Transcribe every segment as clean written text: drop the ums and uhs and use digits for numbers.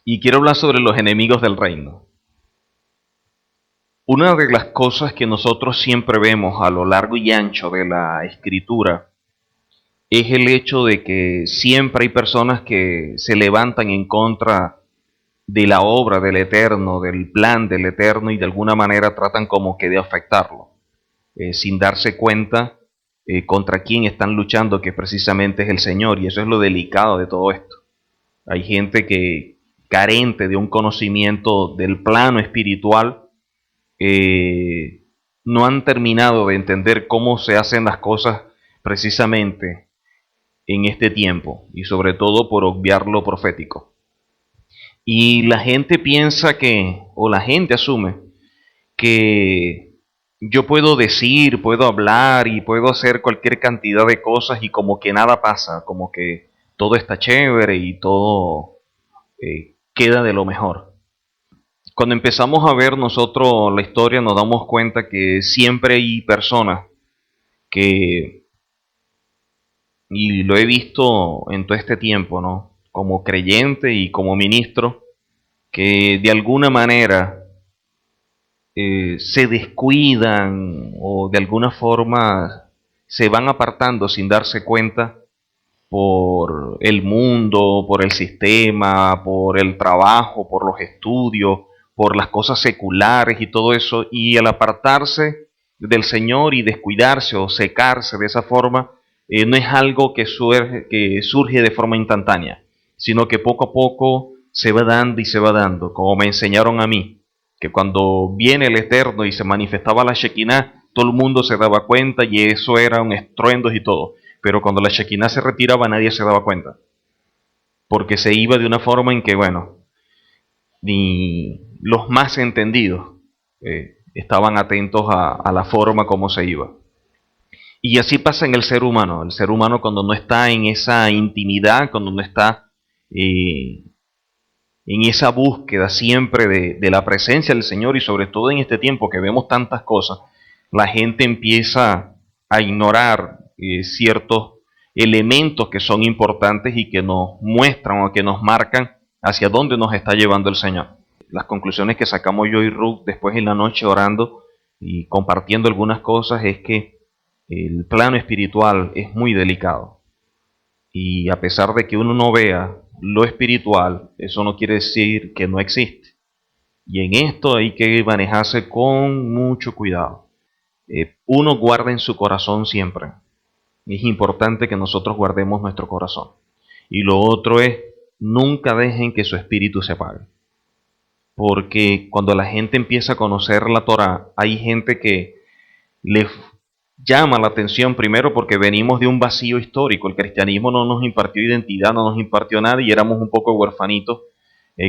Y quiero hablar sobre los enemigos del reino. Una de las cosas que nosotros siempre vemos a lo largo y ancho de la escritura es el hecho de que siempre hay personas que se levantan en contra de la obra del Eterno, del plan del Eterno, y de alguna manera tratan como que de afectarlo, sin darse cuenta contra quién están luchando, que precisamente es el Señor. Y eso es lo delicado de todo esto. Hay gente que, carente de un conocimiento del plano espiritual, eh, no han terminado de entender cómo se hacen las cosas precisamente en este tiempo, y sobre todo por obviar lo profético. Y la gente piensa que, o la gente asume, que yo puedo decir, puedo hablar y puedo hacer cualquier cantidad de cosas y como que nada pasa, como que todo está chévere y todo queda de lo mejor. Cuando empezamos a ver nosotros la historia, nos damos cuenta que siempre hay personas que, y lo he visto en todo este tiempo, ¿no? Como creyente y como ministro, que de alguna manera se descuidan o de alguna forma se van apartando sin darse cuenta por el mundo, por el sistema, por el trabajo, por los estudios, por las cosas seculares y todo eso, y al apartarse del Señor y descuidarse o secarse de esa forma, no es algo que surge de forma instantánea, sino que poco a poco se va dando y se va dando, como me enseñaron a mí, que cuando viene el Eterno y se manifestaba la Shekinah, todo el mundo se daba cuenta y eso era un estruendo y todo. Pero cuando la Shekinah se retiraba nadie se daba cuenta, porque se iba de una forma en que, bueno, ni los más entendidos estaban atentos a la forma como se iba. Y así pasa en el ser humano cuando no está en esa intimidad, cuando no está eh, en esa búsqueda siempre de la presencia del Señor, y sobre todo en este tiempo que vemos tantas cosas, la gente empieza a ignorar ciertos elementos que son importantes y que nos muestran o que nos marcan hacia dónde nos está llevando el Señor. Las conclusiones que sacamos yo y Ruth después en la noche orando y compartiendo algunas cosas es que el plano espiritual es muy delicado, y a pesar de que uno no vea lo espiritual, eso no quiere decir que no existe. Y en esto hay que manejarse con mucho cuidado. Uno guarda en su corazón siempre. Es importante que nosotros guardemos nuestro corazón. Y lo otro es, nunca dejen que su espíritu se apague. Porque cuando la gente empieza a conocer la Torah, hay gente que le llama la atención, primero porque venimos de un vacío histórico. El cristianismo no nos impartió identidad, no nos impartió nada, y éramos un poco huerfanitos,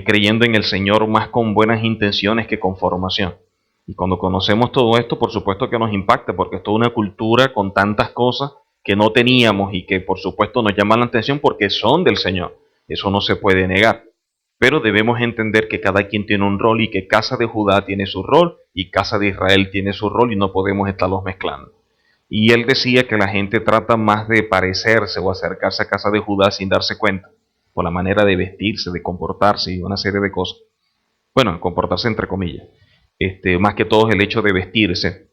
creyendo en el Señor más con buenas intenciones que con formación. Y cuando conocemos todo esto, por supuesto que nos impacta, porque es toda una cultura con tantas cosas que no teníamos y que por supuesto nos llaman la atención porque son del Señor. Eso no se puede negar. Pero debemos entender que cada quien tiene un rol, y que casa de Judá tiene su rol y casa de Israel tiene su rol, y no podemos estarlos mezclando. Y él decía que la gente trata más de parecerse o acercarse a casa de Judá sin darse cuenta, por la manera de vestirse, de comportarse y una serie de cosas. Bueno, comportarse entre comillas. Más que todo es el hecho de vestirse,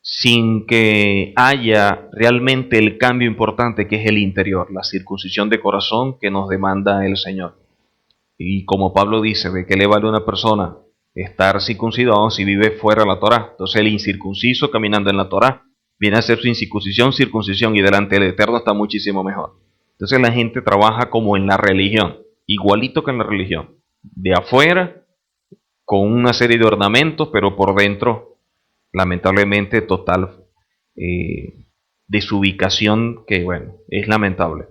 sin que haya realmente el cambio importante que es el interior, la circuncisión de corazón que nos demanda el Señor. Y como Pablo dice, ¿de qué le vale a una persona estar circuncidado si vive fuera de la Torah? Entonces el incircunciso caminando en la Torah viene a ser su incircuncisión, circuncisión, y delante del Eterno está muchísimo mejor. Entonces la gente trabaja como en la religión, igualito que en la religión, de afuera, con una serie de ornamentos, pero por dentro, lamentablemente, total desubicación, que bueno, es lamentable.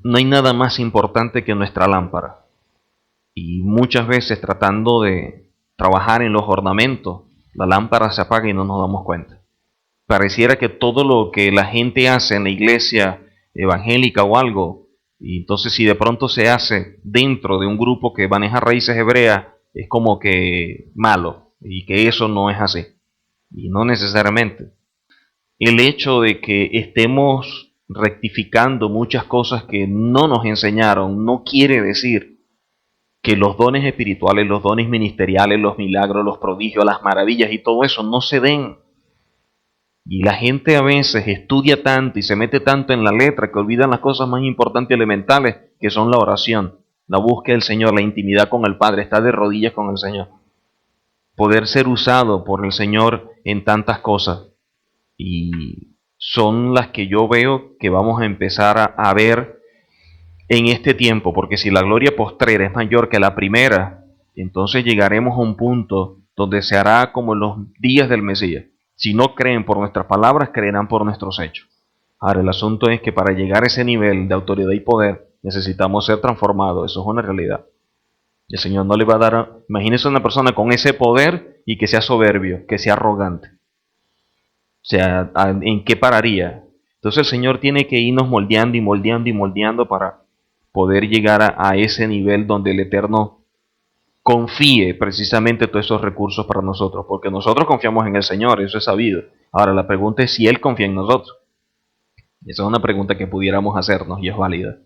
No hay nada más importante que nuestra lámpara. Y muchas veces, tratando de trabajar en los ornamentos, la lámpara se apaga y no nos damos cuenta. Pareciera que todo lo que la gente hace en la iglesia evangélica o algo, y entonces si de pronto se hace dentro de un grupo que maneja raíces hebreas, es como que malo, y que eso no es así. Y no necesariamente. El hecho de que estemos rectificando muchas cosas que no nos enseñaron no quiere decir que los dones espirituales, los dones ministeriales, los milagros, los prodigios, las maravillas y todo eso no se den. Y la gente a veces estudia tanto y se mete tanto en la letra que olvidan las cosas más importantes y elementales, que son la oración, la búsqueda del Señor, la intimidad con el Padre, estar de rodillas con el Señor. Poder ser usado por el Señor en tantas cosas. Y son las que yo veo que vamos a empezar a ver en este tiempo, porque si la gloria postrera es mayor que la primera, entonces llegaremos a un punto donde se hará como en los días del Mesías. Si no creen por nuestras palabras, creerán por nuestros hechos. Ahora, el asunto es que para llegar a ese nivel de autoridad y poder, necesitamos ser transformados. Eso es una realidad. El Señor no le va a dar... Imagínense una persona con ese poder y que sea soberbio, que sea arrogante. O sea, ¿en qué pararía? Entonces el Señor tiene que irnos moldeando y moldeando y moldeando para poder llegar a ese nivel donde el Eterno confíe precisamente todos esos recursos para nosotros, porque nosotros confiamos en el Señor, eso es sabido. Ahora la pregunta es si Él confía en nosotros. Esa es una pregunta que pudiéramos hacernos y es válida.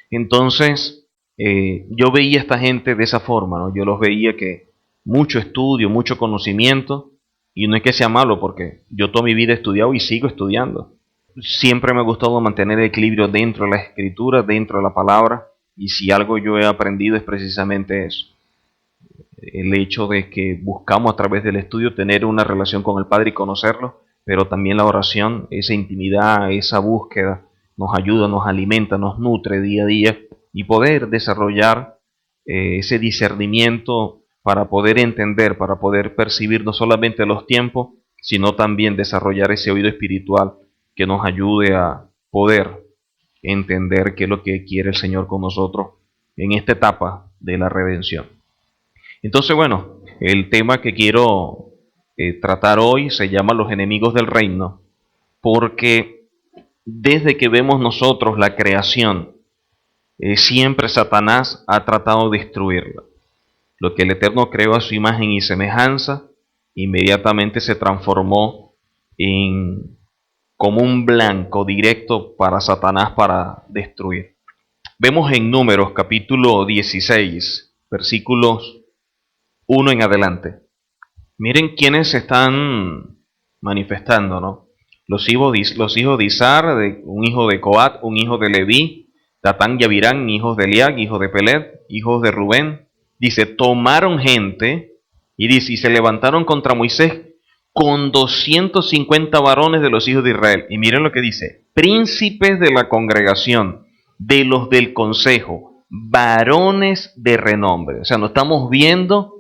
Entonces, yo veía a esta gente de esa forma, ¿no? Yo los veía que mucho estudio, mucho conocimiento, y no es que sea malo, porque yo toda mi vida he estudiado y sigo estudiando. Siempre me ha gustado mantener el equilibrio dentro de la escritura, dentro de la palabra, y si algo yo he aprendido es precisamente eso. El hecho de que buscamos a través del estudio tener una relación con el Padre y conocerlo, pero también la oración, esa intimidad, esa búsqueda, nos ayuda, nos alimenta, nos nutre día a día y poder desarrollar ese discernimiento para poder entender, para poder percibir no solamente los tiempos, sino también desarrollar ese oído espiritual que nos ayude a poder entender qué es lo que quiere el Señor con nosotros en esta etapa de la redención. Entonces, bueno, el tema que quiero tratar hoy se llama los enemigos del reino, porque desde que vemos nosotros la creación, siempre Satanás ha tratado de destruirla. Lo que el Eterno creó a su imagen y semejanza, inmediatamente se transformó en como un blanco directo para Satanás para destruir. Vemos en Números capítulo 16, versículos 1 en adelante. Miren quiénes se están manifestando, ¿no? Los hijos de Izar, un hijo de Coat, un hijo de Leví, Datán y Abirán, hijos de Eliab, hijos de Pelet, hijos de Rubén. Dice, tomaron gente y dice, y se levantaron contra Moisés con 250 varones de los hijos de Israel. Y miren lo que dice, príncipes de la congregación, de los del consejo, varones de renombre. O sea, no estamos viendo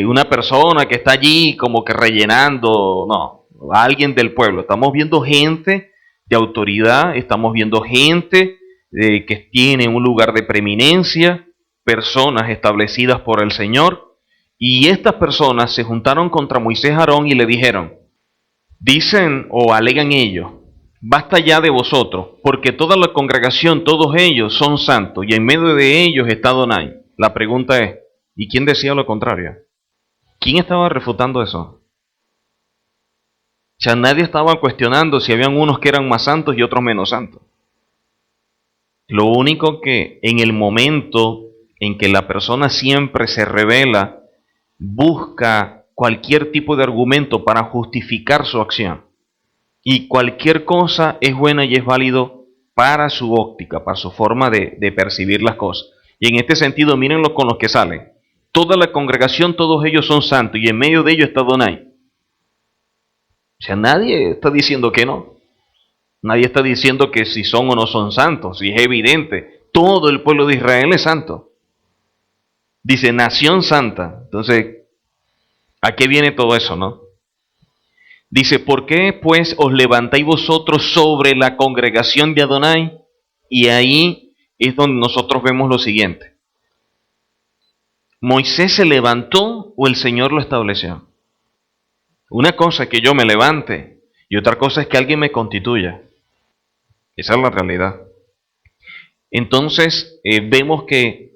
una persona que está allí como que rellenando, no, alguien del pueblo. Estamos viendo gente de autoridad, estamos viendo gente que tiene un lugar de preeminencia, personas establecidas por el Señor, y estas personas se juntaron contra Moisés y Aarón y le dijeron, dicen o alegan ellos, basta ya de vosotros, porque toda la congregación, todos ellos son santos, y en medio de ellos está Adonai. La pregunta es, ¿y quién decía lo contrario? ¿Quién estaba refutando eso? O sea, nadie estaba cuestionando si habían unos que eran más santos y otros menos santos. Lo único que en el momento en que la persona siempre se revela, busca cualquier tipo de argumento para justificar su acción. Y cualquier cosa es buena y es válido para su óptica, para su forma de percibir las cosas. Y en este sentido, mírenlo con los que salen. Toda la congregación, todos ellos son santos, y en medio de ellos está Adonai. O sea, nadie está diciendo que no. Nadie está diciendo que si son o no son santos, y es evidente. Todo el pueblo de Israel es santo. Dice, nación santa. Entonces, ¿a qué viene todo eso, no? Dice, ¿por qué pues os levantáis vosotros sobre la congregación de Adonai? Y ahí es donde nosotros vemos lo siguiente. ¿Moisés se levantó o el Señor lo estableció? Una cosa es que yo me levante y otra cosa es que alguien me constituya. Esa es la realidad. Entonces vemos que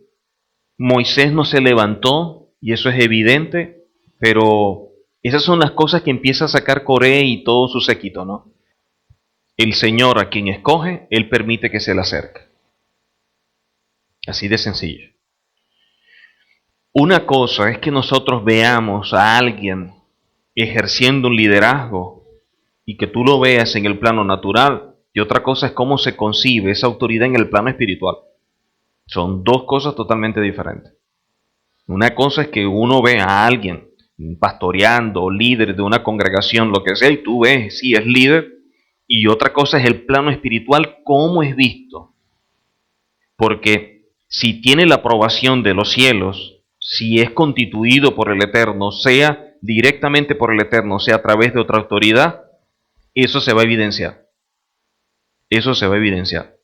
Moisés no se levantó y eso es evidente, pero esas son las cosas que empieza a sacar Coré y todo su séquito, ¿no? El Señor a quien escoge, Él permite que se le acerque. Así de sencillo. Una cosa es que nosotros veamos a alguien ejerciendo un liderazgo y que tú lo veas en el plano natural, y otra cosa es cómo se concibe esa autoridad en el plano espiritual. Son dos cosas totalmente diferentes. Una cosa es que uno ve a alguien pastoreando, líder de una congregación, lo que sea, y tú ves si es líder, y otra cosa es el plano espiritual, cómo es visto. Porque si tiene la aprobación de los cielos, si es constituido por el Eterno, sea directamente por el Eterno, sea a través de otra autoridad, eso se va a evidenciar. Eso se va a evidenciar.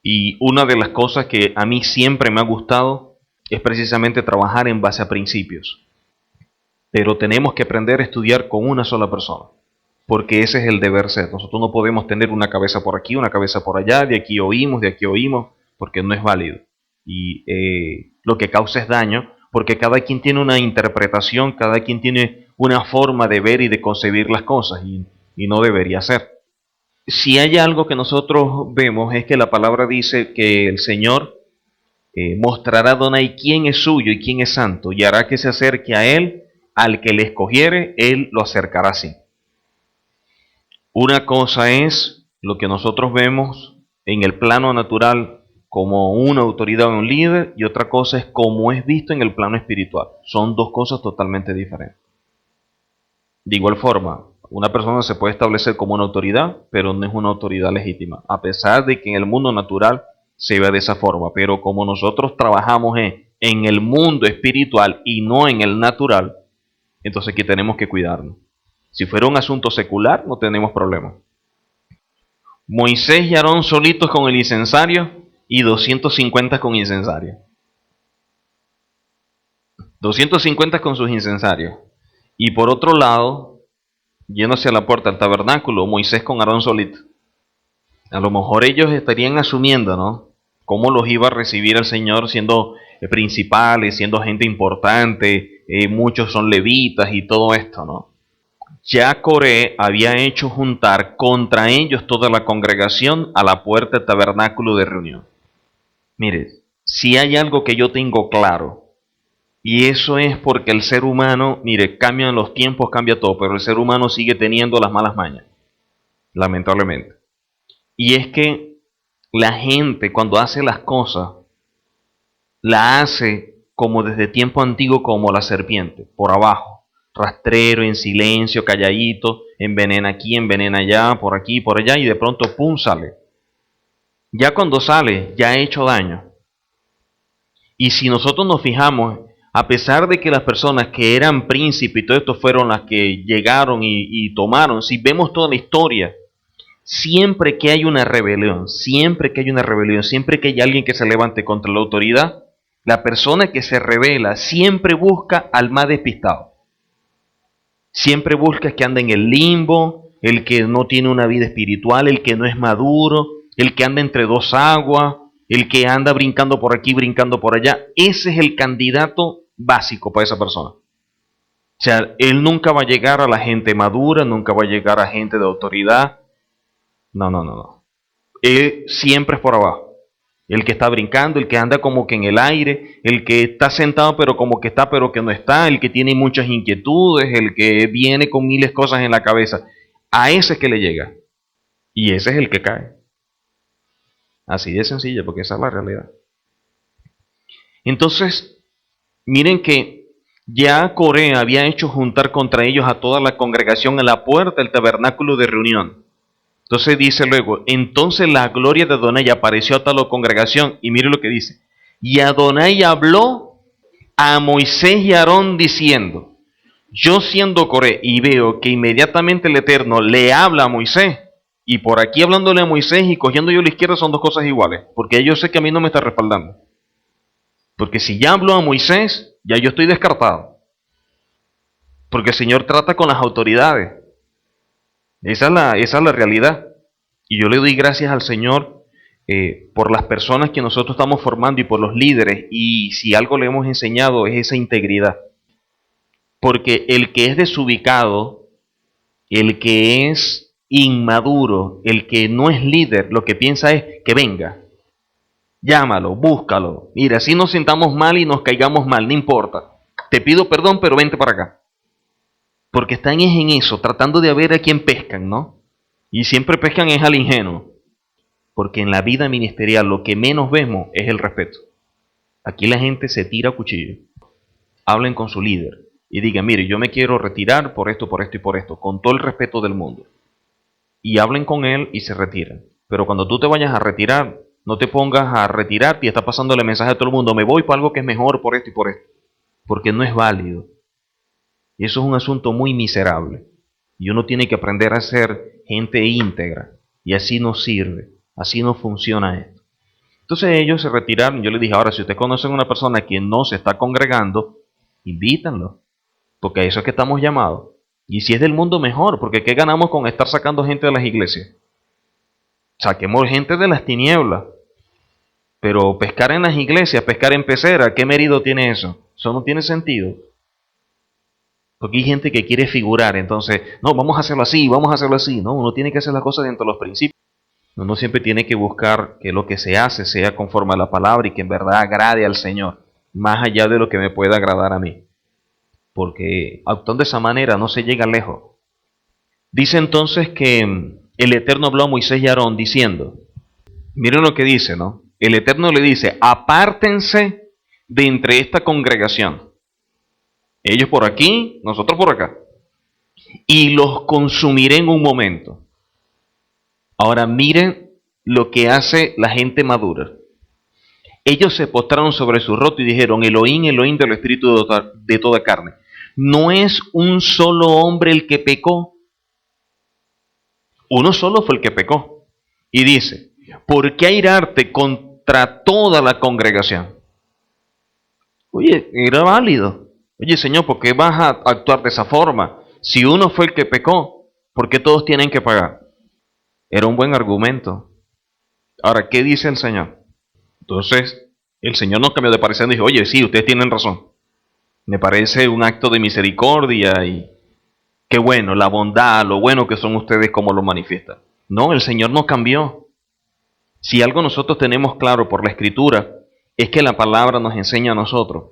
Y una de las cosas que a mí siempre me ha gustado es precisamente trabajar en base a principios. Pero tenemos que aprender a estudiar con una sola persona, porque ese es el deber ser. Nosotros no podemos tener una cabeza por aquí, una cabeza por allá, de aquí oímos, porque no es válido. Y lo que causa es daño, porque cada quien tiene una interpretación, cada quien tiene una forma de ver y de concebir las cosas, y no debería ser. Si hay algo que nosotros vemos es que la palabra dice que el Señor mostrará a Adonai quién es suyo y quién es santo, y hará que se acerque a él, al que le escogiere, él lo acercará así. Una cosa es lo que nosotros vemos en el plano natural como una autoridad o un líder, y otra cosa es cómo es visto en el plano espiritual. Son dos cosas totalmente diferentes. De igual forma, una persona se puede establecer como una autoridad, pero no es una autoridad legítima, a pesar de que en el mundo natural se ve de esa forma. Pero como nosotros trabajamos en el mundo espiritual y no en el natural, entonces aquí tenemos que cuidarnos. Si fuera un asunto secular, no tenemos problema. Moisés y Aarón solitos con el incensario y 250 con incensario. 250 con sus incensarios. Y por otro lado, yéndose a la puerta del tabernáculo, Moisés con Aarón solito. A lo mejor ellos estarían asumiendo, ¿no? Cómo los iba a recibir el Señor siendo principales, siendo gente importante, muchos son levitas y todo esto, ¿no? Ya Coré había hecho juntar contra ellos toda la congregación a la puerta del tabernáculo de reunión. Mire, si hay algo que yo tengo claro, y eso es porque el ser humano, mire, cambian los tiempos, cambia todo, pero el ser humano sigue teniendo las malas mañas, lamentablemente. Y es que la gente cuando hace las cosas, la hace como desde tiempo antiguo, como la serpiente, por abajo, rastrero, en silencio, calladito, envenena aquí, envenena allá, por aquí, por allá, y de pronto, pum, sale. Ya cuando sale, ya ha hecho daño. Y si nosotros nos fijamos, a pesar de que las personas que eran príncipes y todo esto fueron las que llegaron y tomaron, si vemos toda la historia, siempre que hay una rebelión, siempre que hay una rebelión, siempre que hay alguien que se levante contra la autoridad, la persona que se revela siempre busca al más despistado. Siempre busca que anda en el limbo, el que no tiene una vida espiritual, el que no es maduro, el que anda entre dos aguas, el que anda brincando por aquí, brincando por allá. Ese es el candidato básico para esa persona. O sea, él nunca va a llegar a la gente madura, nunca va a llegar a gente de autoridad. No. Él siempre es por abajo. El que está brincando, el que anda como que en el aire, el que está sentado pero como que está pero que no está, el que tiene muchas inquietudes, el que viene con miles de cosas en la cabeza. A ese es que le llega. Y ese es el que cae. Así de sencillo, porque esa es la realidad. Entonces, miren que ya Coré había hecho juntar contra ellos a toda la congregación en la puerta del tabernáculo de reunión. Entonces dice luego, entonces la gloria de Adonai apareció a toda la congregación, y mire lo que dice. Y Adonai habló a Moisés y a Aarón diciendo, yo siendo Coré y veo que inmediatamente el Eterno le habla a Moisés, y por aquí hablándole a Moisés y cogiendo yo a la izquierda son dos cosas iguales, porque yo sé que a mí no me está respaldando. Porque si ya hablo a Moisés, ya yo estoy descartado. Porque el Señor trata con las autoridades. Esa es la realidad. Y yo le doy gracias al Señor por las personas que nosotros estamos formando y por los líderes. Y si algo le hemos enseñado es esa integridad. Porque el que es desubicado, el que es inmaduro, el que no es líder, lo que piensa es que venga. Llámalo, búscalo. Mira, así nos sintamos mal y nos caigamos mal, no importa. Te pido perdón, pero vente para acá. Porque están es en eso, tratando de ver a quién pescan, ¿no? Y siempre pescan es al ingenuo. Porque en la vida ministerial lo que menos vemos es el respeto. Aquí la gente se tira a cuchillo. Hablen con su líder y digan, mire, yo me quiero retirar por esto y por esto, con todo el respeto del mundo. Y hablen con él y se retiran. Pero cuando tú te vayas a retirar, no te pongas a retirarte y estás pasándole mensaje a todo el mundo, me voy para algo que es mejor por esto y por esto. Porque no es válido. Y eso es un asunto muy miserable. Y uno tiene que aprender a ser gente íntegra. Y así no sirve. Así no funciona esto. Entonces ellos se retiraron. Yo les dije, ahora si ustedes conocen a una persona que no se está congregando, invítanlo. Porque a eso es que estamos llamados. Y si es del mundo, mejor. Porque ¿qué ganamos con estar sacando gente de las iglesias? Saquemos gente de las tinieblas. Pero pescar en las iglesias, pescar en pecera, ¿qué mérito tiene eso? Eso no tiene sentido. Porque hay gente que quiere figurar, entonces, no, vamos a hacerlo así, vamos a hacerlo así. No, uno tiene que hacer las cosas dentro de los principios. Uno siempre tiene que buscar que lo que se hace sea conforme a la palabra y que en verdad agrade al Señor, más allá de lo que me pueda agradar a mí. Porque actuando de esa manera no se llega lejos. Dice entonces que el Eterno habló a Moisés y a Aarón diciendo, miren lo que dice, ¿no? El Eterno le dice, apártense de entre esta congregación. Ellos por aquí, nosotros por acá. Y los consumiré en un momento. Ahora miren lo que hace la gente madura. Ellos se postraron sobre su rostro y dijeron, Elohim, Elohim del espíritu de toda carne. ¿No es un solo hombre el que pecó? Uno solo fue el que pecó. Y dice, ¿por qué airarte contra toda la congregación? Oye, era válido. Oye, Señor, ¿por qué vas a actuar de esa forma? Si uno fue el que pecó, ¿por qué todos tienen que pagar? Era un buen argumento. Ahora, ¿qué dice el Señor? Entonces, el Señor no cambió de parecer y dijo, oye, sí, ustedes tienen razón. Me parece un acto de misericordia y qué bueno, la bondad, lo bueno que son ustedes como lo manifiestan. No, el Señor no cambió. Si algo nosotros tenemos claro por la Escritura, es que la palabra nos enseña a nosotros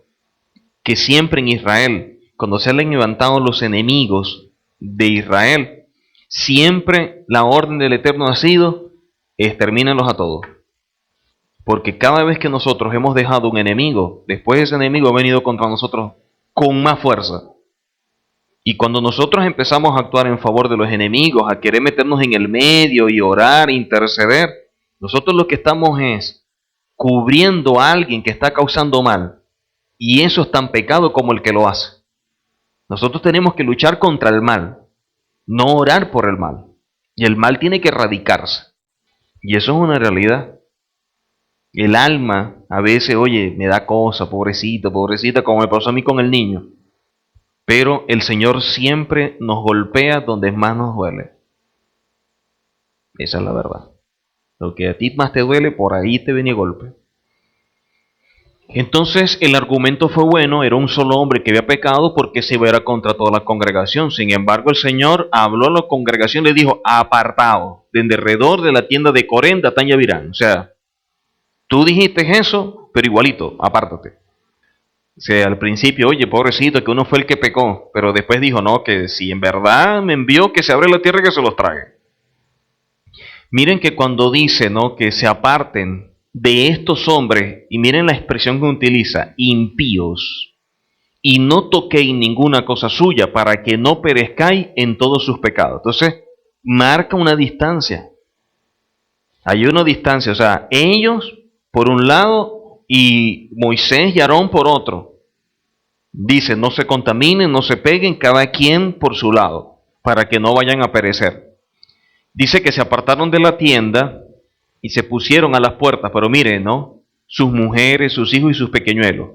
que siempre en Israel, cuando se han levantado los enemigos de Israel, siempre la orden del Eterno ha sido, extermínenlos a todos. Porque cada vez que nosotros hemos dejado un enemigo, después ese enemigo ha venido contra nosotros con más fuerza. Y cuando nosotros empezamos a actuar en favor de los enemigos, a querer meternos en el medio y orar, interceder, nosotros lo que estamos es cubriendo a alguien que está causando mal. Y eso es tan pecado como el que lo hace. Nosotros tenemos que luchar contra el mal, no orar por el mal. Y el mal tiene que erradicarse. Y eso es una realidad. El alma a veces, oye, me da cosa, pobrecito, pobrecita, como me pasó a mí con el niño. Pero el Señor siempre nos golpea donde más nos duele. Esa es la verdad. Lo que a ti más te duele, por ahí te viene golpe. Entonces el argumento fue bueno, era un solo hombre que había pecado porque se iba contra toda la congregación. Sin embargo, el Señor habló a la congregación y le dijo, apartado, de alrededor de la tienda de Corén, Datán y Avirán. O sea, tú dijiste eso, pero igualito, apártate. O sea, al principio, oye, pobrecito, que uno fue el que pecó, pero después dijo, no, que si en verdad me envió, que se abre la tierra y que se los trague. Miren que cuando dice, ¿no?, que se aparten de estos hombres, y miren la expresión que utiliza, impíos, y no toquéis ninguna cosa suya para que no perezcáis en todos sus pecados. Entonces, marca una distancia. Hay una distancia, o sea, ellos por un lado y Moisés y Aarón por otro. Dice, no se contaminen, no se peguen, cada quien por su lado, para que no vayan a perecer. Dice que se apartaron de la tienda y se pusieron a las puertas, pero miren, ¿no? Sus mujeres, sus hijos y sus pequeñuelos.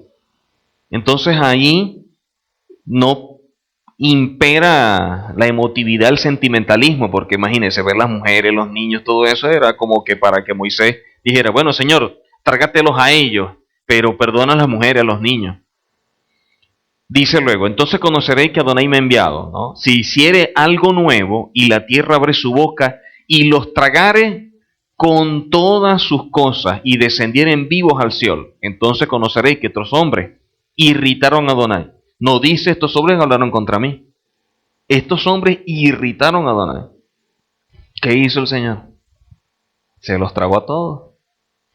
Entonces ahí no impera la emotividad, el sentimentalismo, porque imagínense, ver las mujeres, los niños, todo eso era como que para que Moisés dijera, bueno, Señor, trágatelos a ellos, pero perdona a las mujeres, a los niños. Dice luego, entonces conoceréis que Adonai me ha enviado, ¿no? Si hiciere algo nuevo y la tierra abre su boca y los tragare, con todas sus cosas y descendieren vivos al Seol, entonces conoceréis que estos hombres irritaron a Adonai. No dice estos hombres hablaron contra mí. Estos hombres irritaron a Adonai. ¿Qué hizo el Señor? Se los tragó a todos.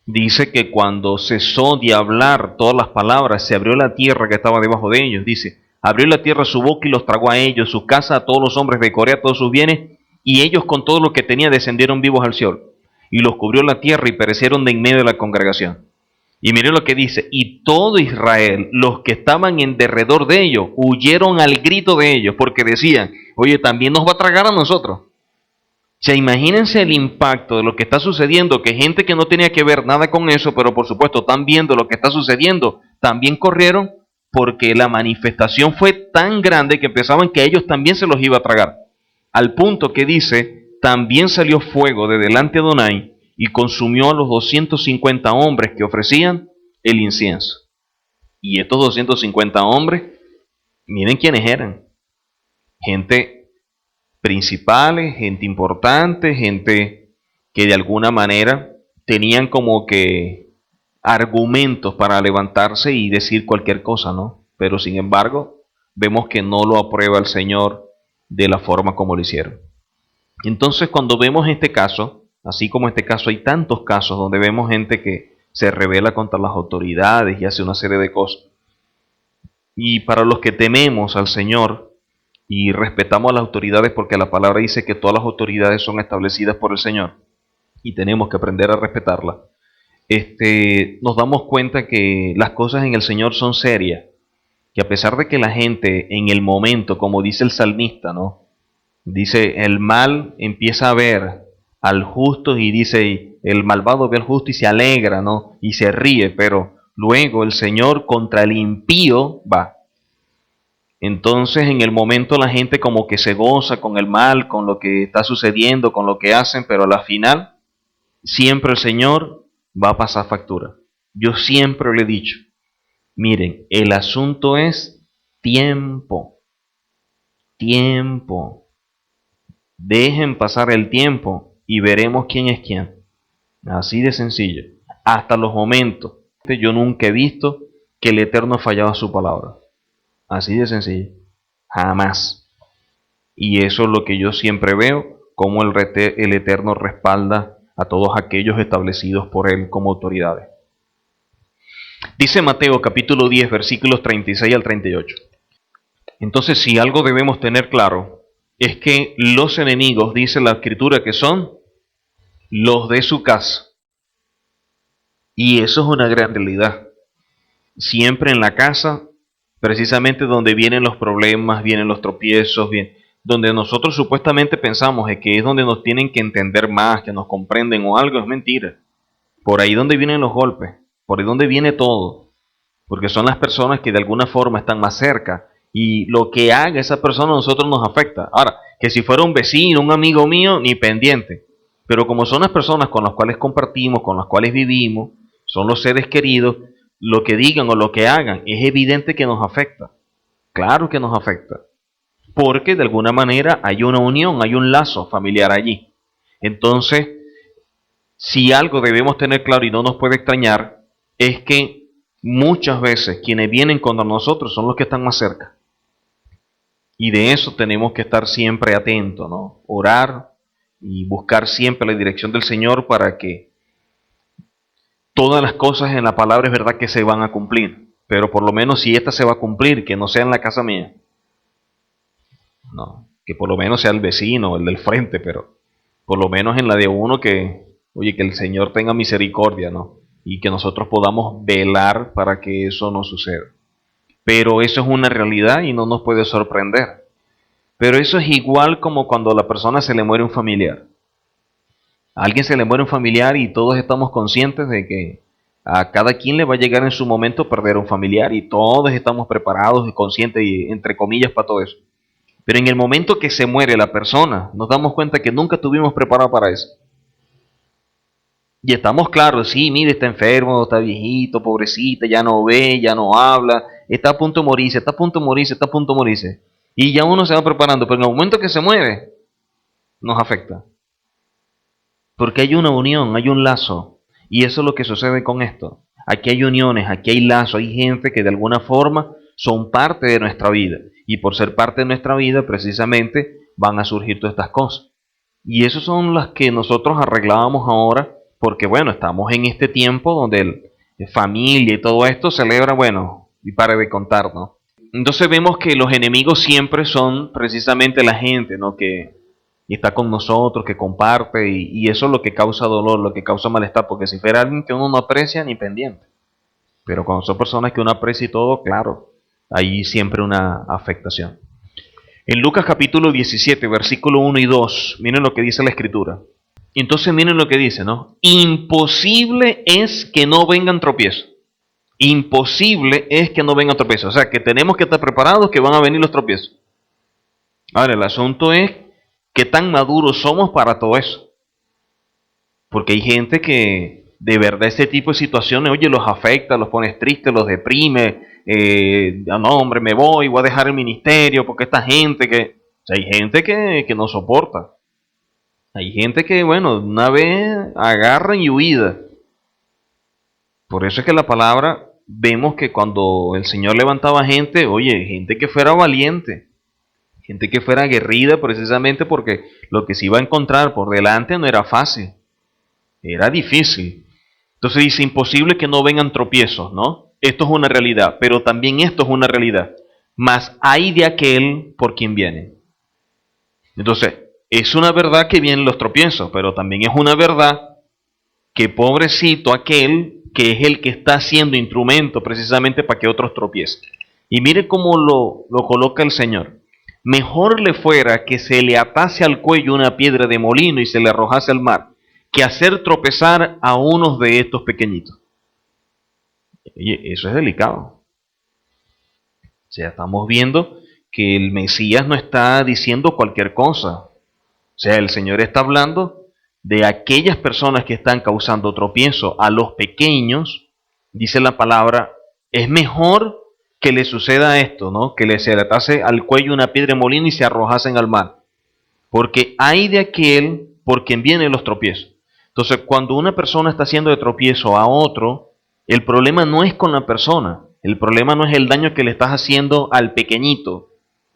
Dice que cuando cesó de hablar todas las palabras, se abrió la tierra que estaba debajo de ellos. Dice, abrió la tierra su boca y los tragó a ellos, su casa, a todos los hombres de Corea, todos sus bienes, y ellos con todo lo que tenía descendieron vivos al Seol. Y los cubrió la tierra y perecieron de en medio de la congregación. Y miren lo que dice, y todo Israel, los que estaban en derredor de ellos, huyeron al grito de ellos, porque decían, oye, también nos va a tragar a nosotros. O sea, imagínense el impacto de lo que está sucediendo, que gente que no tenía que ver nada con eso, pero por supuesto están viendo lo que está sucediendo, también corrieron porque la manifestación fue tan grande que pensaban que a ellos también se los iba a tragar. Al punto que dice, también salió fuego de delante de Adonai y consumió a los 250 hombres que ofrecían el incienso. Y estos 250 hombres, miren quiénes eran. Gente principales, gente importante, gente que de alguna manera tenían como que argumentos para levantarse y decir cualquier cosa, ¿no? Pero sin embargo, vemos que no lo aprueba el Señor de la forma como lo hicieron. Entonces, cuando vemos este caso, así como este caso, hay tantos casos donde vemos gente que se rebela contra las autoridades y hace una serie de cosas. Y para los que tememos al Señor, y respetamos a las autoridades porque la palabra dice que todas las autoridades son establecidas por el Señor y tenemos que aprender a respetarlas. Nos damos cuenta que las cosas en el Señor son serias, que a pesar de que la gente en el momento, como dice el salmista, ¿no? Dice, el mal empieza a ver al justo y dice, el malvado ve al justo y se alegra, ¿no? Y se ríe, pero luego el Señor contra el impío va. Entonces en el momento la gente como que se goza con el mal, con lo que está sucediendo, con lo que hacen, pero a la final siempre el Señor va a pasar factura. Yo siempre le he dicho, miren, el asunto es tiempo, tiempo. Dejen pasar el tiempo y veremos quién es quién. Así de sencillo. Hasta los momentos. Yo nunca he visto que el Eterno fallaba su palabra. Así de sencillo. Jamás. Y eso es lo que yo siempre veo, como el Eterno respalda a todos aquellos establecidos por Él como autoridades. Dice Mateo capítulo 10, versículos 36 al 38. Entonces, si algo debemos tener claro, es que los enemigos, dice la Escritura, que son los de su casa. Y eso es una gran realidad. Siempre en la casa, precisamente donde vienen los problemas, vienen los tropiezos, donde nosotros supuestamente pensamos que es donde nos tienen que entender más, que nos comprenden o algo, es mentira. Por ahí donde vienen los golpes, por ahí donde viene todo, porque son las personas que de alguna forma están más cerca y lo que haga esa persona a nosotros nos afecta. Ahora, que si fuera un vecino, un amigo mío, ni pendiente, pero como son las personas con las cuales compartimos, con las cuales vivimos, son los seres queridos, lo que digan o lo que hagan es evidente que nos afecta. Claro que nos afecta, porque de alguna manera hay una unión, hay un lazo familiar allí. Entonces, si algo debemos tener claro y no nos puede extrañar, es que muchas veces quienes vienen contra nosotros son los que están más cerca. Y de eso tenemos que estar siempre atentos, ¿no? Orar y buscar siempre la dirección del Señor para que todas las cosas en la palabra es verdad que se van a cumplir. Pero por lo menos si esta se va a cumplir, que no sea en la casa mía. No, que por lo menos sea el vecino, el del frente, pero por lo menos en la de uno que, oye, que el Señor tenga misericordia, ¿no? Y que nosotros podamos velar para que eso no suceda. Pero eso es una realidad y no nos puede sorprender. Pero eso es igual como cuando a la persona se le muere un familiar. A alguien se le muere un familiar y todos estamos conscientes de que a cada quien le va a llegar en su momento perder un familiar y todos estamos preparados y conscientes y entre comillas para todo eso. Pero en el momento que se muere la persona, nos damos cuenta que nunca estuvimos preparados para eso. Y estamos claros, sí, mire, está enfermo, está viejito, pobrecita, ya no ve, ya no habla, está a punto de morirse, está a punto de morirse, está a punto de morirse. Y ya uno se va preparando, pero en el momento que se muere, nos afecta. porque hay una unión, hay un lazo. Y eso es lo que sucede con esto. Aquí hay uniones, aquí hay lazo, hay gente que de alguna forma son parte de nuestra vida. Y por ser parte de nuestra vida, precisamente, van a surgir todas estas cosas. Y esas son las que nosotros arreglábamos ahora, porque bueno, estamos en este tiempo donde familia y todo esto celebra, bueno, y pare de contar, ¿no? Entonces vemos que los enemigos siempre son precisamente la gente, ¿no? Que está con nosotros, que comparte, y eso es lo que causa dolor, lo que causa malestar, porque si fuera alguien que uno no aprecia, ni pendiente. Pero cuando son personas que uno aprecia y todo, claro, hay siempre una afectación. En Lucas capítulo 17, versículo 1 y 2, miren lo que dice la escritura. Entonces miren lo que dice, ¿no? Imposible es que no vengan tropiezos. Imposible es que no vengan tropiezos. O sea, que tenemos que estar preparados que van a venir los tropiezos. Ahora, el asunto es qué tan maduros somos para todo eso. Porque hay gente que de verdad este tipo de situaciones, oye, los afecta, los pone tristes, los deprime. No, hombre, me voy a dejar el ministerio porque esta gente que... O sea, hay gente que no soporta. Hay gente que, bueno, una vez agarran y huida. Por eso es que la palabra, vemos que cuando el Señor levantaba gente, oye, gente que fuera valiente, gente que fuera aguerrida precisamente porque lo que se iba a encontrar por delante no era fácil, era difícil. Entonces dice, imposible que no vengan tropiezos, ¿no? Esto es una realidad, pero también esto es una realidad. Mas hay de aquel por quien viene. Entonces, es una verdad que vienen los tropiezos, pero también es una verdad que pobrecito aquel que es el que está siendo instrumento precisamente para que otros tropiecen. Y mire cómo lo coloca el Señor. Mejor le fuera que se le atase al cuello una piedra de molino y se le arrojase al mar, que hacer tropezar a unos de estos pequeñitos. Oye, eso es delicado. O sea, estamos viendo que el Mesías no está diciendo cualquier cosa. O sea, el Señor está hablando de aquellas personas que están causando tropiezo a los pequeños. Dice la palabra, es mejor que le suceda esto, ¿no? Que se le atase al cuello una piedra de molino y se arrojasen al mar. Porque hay de aquel por quien vienen los tropiezos. Entonces, cuando una persona está haciendo de tropiezo a otro, el problema no es con la persona, el problema no es el daño que le estás haciendo al pequeñito.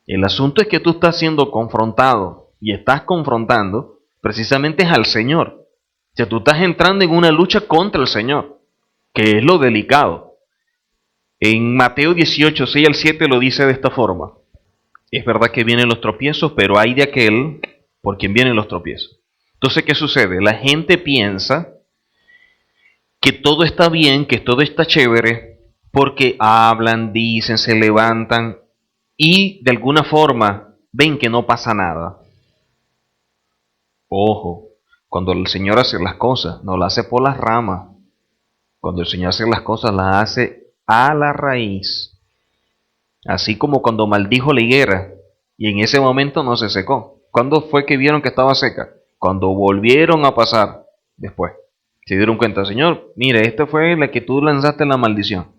El asunto es que tú estás siendo confrontado y estás confrontando precisamente es al Señor. O sea, tú estás entrando en una lucha contra el Señor, que es lo delicado. En Mateo 18, 6 al 7 lo dice de esta forma. Es verdad que vienen los tropiezos, pero hay de aquel por quien vienen los tropiezos. Entonces, ¿qué sucede? La gente piensa que todo está bien, que todo está chévere, porque hablan, dicen, se levantan y de alguna forma ven que no pasa nada. Ojo, cuando el Señor hace las cosas, no las hace por las ramas. Cuando el Señor hace las cosas, las hace a la raíz. Así como cuando maldijo la higuera y en ese momento no se secó. ¿Cuándo fue que vieron que estaba seca? Cuando volvieron a pasar después. Se dieron cuenta, Señor, mire, esta fue la que tú lanzaste la maldición.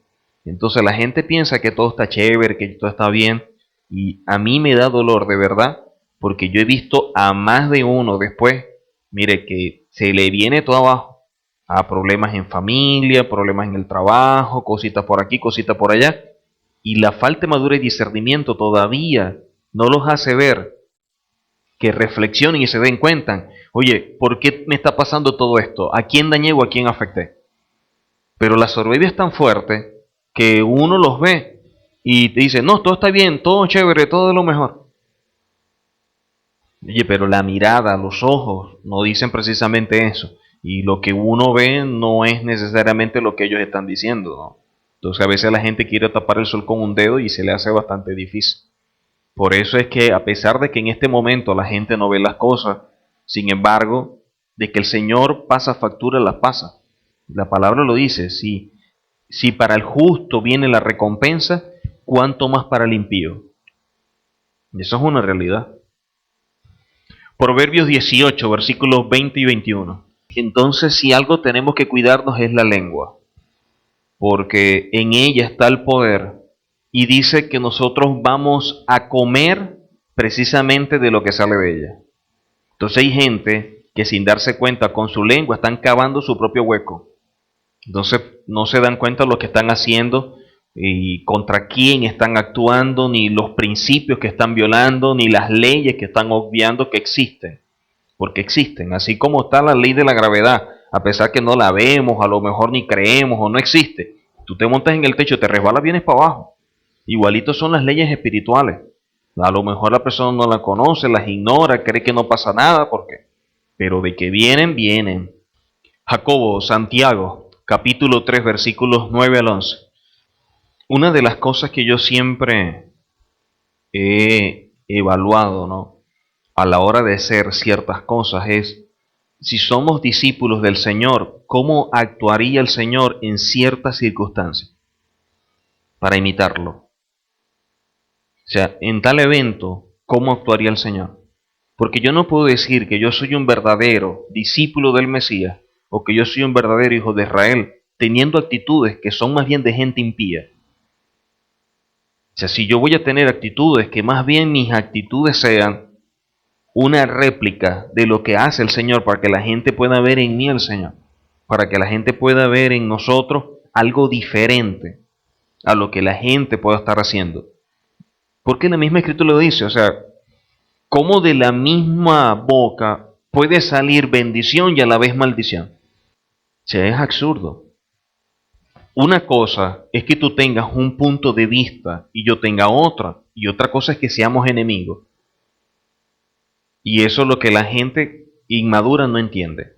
Entonces la gente piensa que todo está chévere, que todo está bien. Y a mí me da dolor de verdad, porque yo he visto a más de uno después, mire, que se le viene todo abajo. A problemas en familia, problemas en el trabajo, cositas por aquí, cositas por allá. Y la falta de madurez y discernimiento todavía no los hace ver que reflexionen y se den cuenta. Oye, ¿por qué me está pasando todo esto? ¿A quién dañé o a quién afecté? Pero la soberbia es tan fuerte que uno los ve y te dice, no, todo está bien, todo chévere, todo es lo mejor. Oye, pero la mirada, los ojos, no dicen precisamente eso. Y lo que uno ve no es necesariamente lo que ellos están diciendo, ¿no? Entonces a veces la gente quiere tapar el sol con un dedo y se le hace bastante difícil. Por eso es que a pesar de que en este momento la gente no ve las cosas, sin embargo, de que el Señor pasa factura, las pasa. La palabra lo dice, si para el justo viene la recompensa, ¿cuánto más para el impío? Eso es una realidad. Proverbios 18, versículos 20 y 21. Entonces, si algo tenemos que cuidarnos es la lengua, porque en ella está el poder, y dice que nosotros vamos a comer precisamente de lo que sale de ella. Entonces hay gente que sin darse cuenta con su lengua están cavando su propio hueco. Entonces no se dan cuenta de lo que están haciendo y contra quién están actuando, ni los principios que están violando, ni las leyes que están obviando que existen. Porque existen, así como está la ley de la gravedad, a pesar que no la vemos, a lo mejor ni creemos o no existe. Tú te montas en el techo, te resbalas, vienes para abajo. Igualito son las leyes espirituales. A lo mejor la persona no las conoce, las ignora, cree que no pasa nada, ¿por qué? Pero de que vienen, vienen. Jacobo, Santiago, capítulo 3, versículos 9 al 11. Una de las cosas que yo siempre he evaluado, ¿no?, a la hora de hacer ciertas cosas es, si somos discípulos del Señor, ¿cómo actuaría el Señor en ciertas circunstancias para imitarlo? O sea, en tal evento, ¿cómo actuaría el Señor? Porque yo no puedo decir que yo soy un verdadero discípulo del Mesías o que yo soy un verdadero hijo de Israel teniendo actitudes que son más bien de gente impía. O sea, si yo voy a tener actitudes, que más bien mis actitudes sean una réplica de lo que hace el Señor para que la gente pueda ver en mí al Señor, para que la gente pueda ver en nosotros algo diferente a lo que la gente pueda estar haciendo. Porque la misma Escritura lo dice, o sea, cómo de la misma boca puede salir bendición y a la vez maldición. O sea, es absurdo. Una cosa es que tú tengas un punto de vista y yo tenga otra, y otra cosa es que seamos enemigos. Y eso es lo que la gente inmadura no entiende.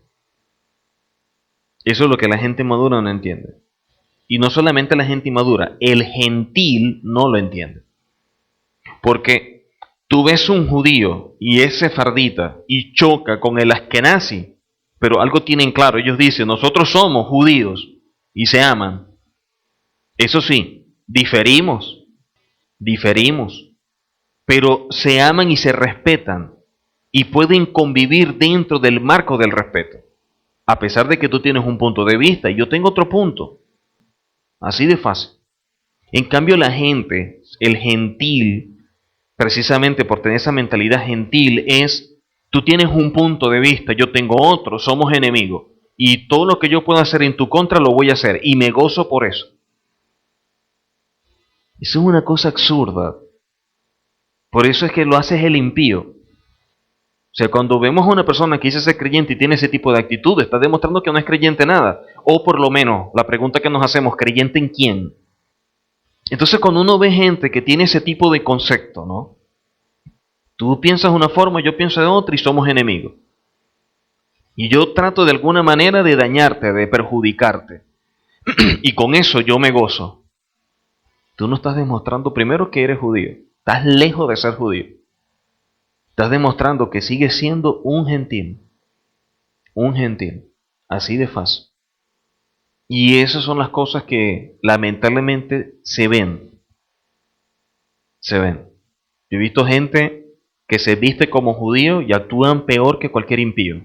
Eso es lo que la gente madura no entiende. Y no solamente la gente inmadura, el gentil no lo entiende. Porque tú ves un judío y es sefardita y choca con el askenazi, pero algo tienen claro, ellos dicen, nosotros somos judíos y se aman. Eso sí, diferimos, pero se aman y se respetan y pueden convivir dentro del marco del respeto, a pesar de que tú tienes un punto de vista y yo tengo otro punto. Así de fácil. En cambio la gente, el gentil, precisamente por tener esa mentalidad gentil, es, tú tienes un punto de vista, yo tengo otro, somos enemigos. Y todo lo que yo pueda hacer en tu contra lo voy a hacer y me gozo por eso. Eso es una cosa absurda. Por eso es que lo hace el impío. O sea, cuando vemos a una persona que dice ser creyente y tiene ese tipo de actitud, está demostrando que no es creyente nada. O por lo menos, la pregunta que nos hacemos, ¿creyente en quién? Entonces, cuando uno ve gente que tiene ese tipo de concepto, ¿no? Tú piensas de una forma, yo pienso de otra y somos enemigos. Y yo trato de alguna manera de dañarte, de perjudicarte. Y con eso yo me gozo. Tú no estás demostrando primero que eres judío. Estás lejos de ser judío. Estás demostrando que sigues siendo un gentil. Un gentil. Así de fácil. Y esas son las cosas que lamentablemente se ven. Se ven. Yo he visto gente que se viste como judío y actúan peor que cualquier impío.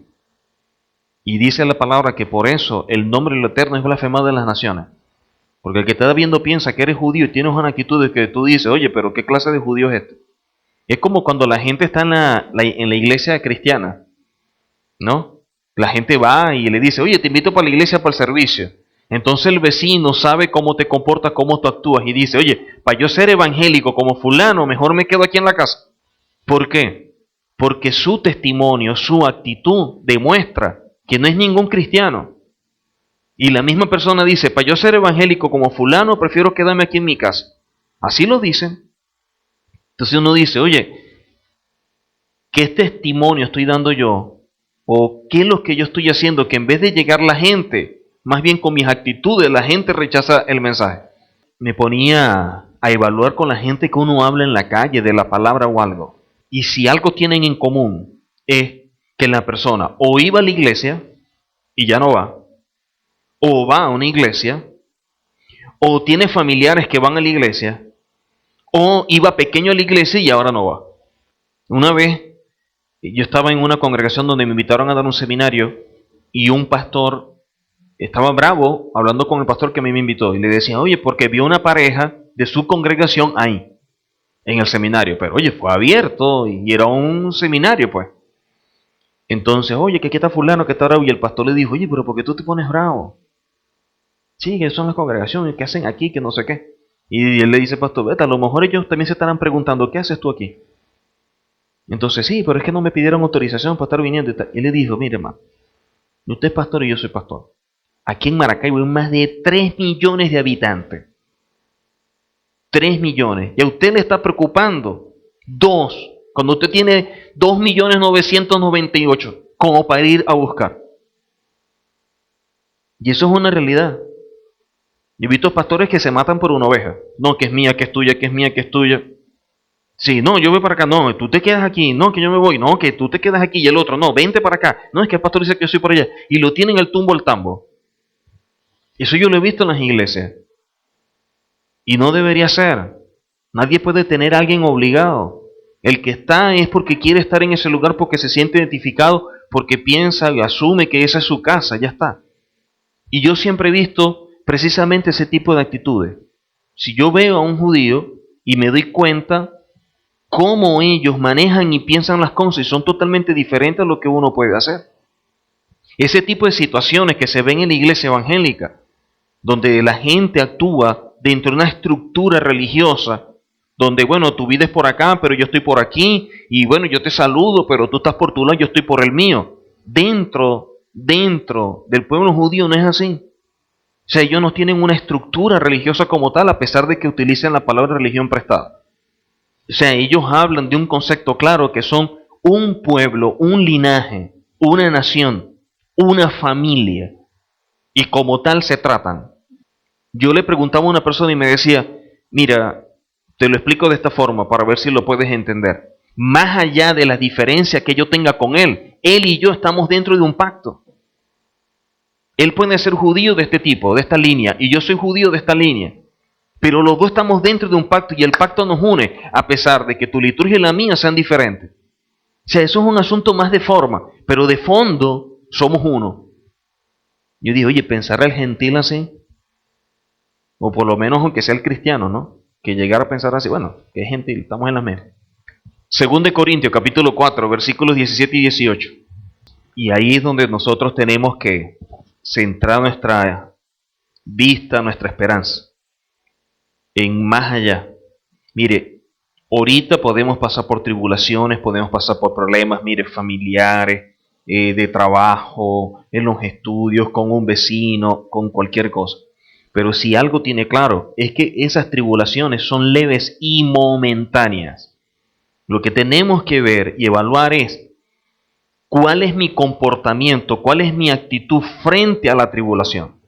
Y dice la palabra que por eso el nombre de lo eterno es blasfemado de las naciones. Porque el que te está viendo piensa que eres judío y tienes una actitud de que tú dices, oye, pero ¿qué clase de judío es este? Es como cuando la gente está en la iglesia cristiana, ¿no? La gente va y le dice, oye, te invito para la iglesia para el servicio. Entonces el vecino sabe cómo te comportas, cómo tú actúas y dice, oye, para yo ser evangélico como fulano, mejor me quedo aquí en la casa. ¿Por qué? Porque su testimonio, su actitud demuestra que no es ningún cristiano. Y la misma persona dice, para yo ser evangélico como fulano, prefiero quedarme aquí en mi casa. Así lo dicen. Entonces uno dice, oye, ¿qué testimonio estoy dando yo? ¿O qué es lo que yo estoy haciendo? Que en vez de llegar la gente, más bien con mis actitudes, la gente rechaza el mensaje. Me ponía a evaluar con la gente que uno habla en la calle de la palabra o algo. Y si algo tienen en común es que la persona o iba a la iglesia y ya no va, o va a una iglesia, o tiene familiares que van a la iglesia, o iba pequeño a la iglesia y ahora no va. Una vez yo estaba en una congregación donde me invitaron a dar un seminario y un pastor estaba bravo hablando con el pastor que a mí me invitó y le decía, oye, porque vio una pareja de su congregación ahí, en el seminario, pero oye, fue abierto y era un seminario, pues. Entonces, oye, que aquí está fulano, que está bravo. Y el pastor le dijo, oye, pero ¿por qué tú te pones bravo? Sí, que son las congregaciones, que hacen aquí, que no sé qué. Y él le dice, pastor, vete, a lo mejor ellos también se estarán preguntando, ¿qué haces tú aquí? Entonces, sí, pero es que no me pidieron autorización para estar viniendo y tal. Y él le dijo, mire, hermano, usted es pastor y yo soy pastor. Aquí en Maracaibo hay más de 3 millones de habitantes. 3 millones. Y a usted le está preocupando 2, cuando usted tiene 2.998.000 como para ir a buscar. Y eso es una realidad. Yo he visto pastores que se matan por una oveja. No, que es mía, que es tuya, que es mía, que es tuya. Sí, no, yo voy para acá. No, tú te quedas aquí. No, que yo me voy. No, que tú te quedas aquí y el otro. No, vente para acá. No, es que el pastor dice que yo soy por allá. Y lo tienen al tumbo al tambo. Eso yo lo he visto en las iglesias. Y no debería ser. Nadie puede tener a alguien obligado. El que está es porque quiere estar en ese lugar, porque se siente identificado, porque piensa y asume que esa es su casa, ya está. Y yo siempre he visto precisamente ese tipo de actitudes. Si yo veo a un judío y me doy cuenta cómo ellos manejan y piensan las cosas y son totalmente diferentes a lo que uno puede hacer. Ese tipo de situaciones que se ven en la iglesia evangélica, donde la gente actúa dentro de una estructura religiosa, donde, bueno, tu vida es por acá, pero yo estoy por aquí, y bueno, yo te saludo, pero tú estás por tu lado, yo estoy por el mío. Dentro del pueblo judío no es así. O sea, ellos no tienen una estructura religiosa como tal, a pesar de que utilicen la palabra religión prestada. O sea, ellos hablan de un concepto claro que son un pueblo, un linaje, una nación, una familia, y como tal se tratan. Yo le preguntaba a una persona y me decía, mira, te lo explico de esta forma para ver si lo puedes entender. Más allá de las diferencias que yo tenga con él y yo estamos dentro de un pacto. Él puede ser judío de este tipo, de esta línea, y yo soy judío de esta línea. Pero los dos estamos dentro de un pacto y el pacto nos une, a pesar de que tu liturgia y la mía sean diferentes. O sea, eso es un asunto más de forma, pero de fondo somos uno. Yo digo, oye, ¿pensará el gentil así? O por lo menos aunque sea el cristiano, ¿no? Que llegara a pensar así, bueno, que es gentil, estamos en la misma. Según de Corintios, capítulo 4, versículos 17 y 18. Y ahí es donde nosotros tenemos que centrar nuestra vista, nuestra esperanza, en más allá. Mire, ahorita podemos pasar por tribulaciones, podemos pasar por problemas, mire, familiares, de trabajo, en los estudios, con un vecino, con cualquier cosa. Pero si algo tiene claro, es que esas tribulaciones son leves y momentáneas. Lo que tenemos que ver y evaluar es cuál es mi comportamiento, cuál es mi actitud frente a la tribulación.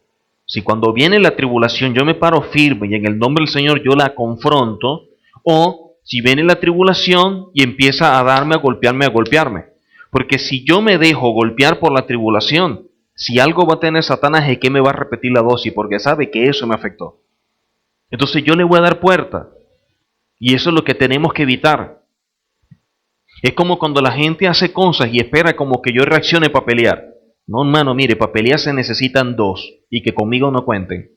Si cuando viene la tribulación yo me paro firme y en el nombre del Señor yo la confronto, o si viene la tribulación y empieza a darme, a golpearme. Porque si yo me dejo golpear por la tribulación, si algo va a tener Satanás es que me va a repetir la dosis, porque sabe que eso me afectó. Entonces yo le voy a dar puerta. Y eso es lo que tenemos que evitar. Es como cuando la gente hace cosas y espera como que yo reaccione para pelear. No, hermano, mire, para pelear se necesitan dos y que conmigo no cuenten.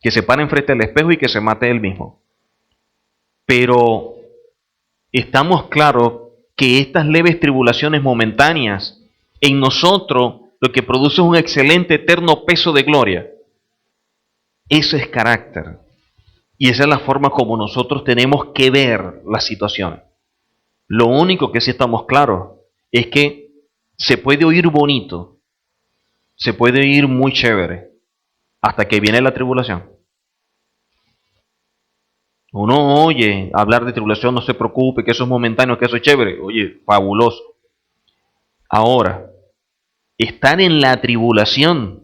Que se paren frente al espejo y que se mate él mismo. Pero estamos claros que estas leves tribulaciones momentáneas en nosotros lo que produce es un excelente eterno peso de gloria. Eso es carácter. Y esa es la forma como nosotros tenemos que ver las situaciones. Lo único que sí estamos claros es que se puede oír bonito, se puede oír muy chévere, hasta que viene la tribulación. Uno oye hablar de tribulación, no se preocupe, que eso es momentáneo, que eso es chévere. Oye, fabuloso. Ahora, estar en la tribulación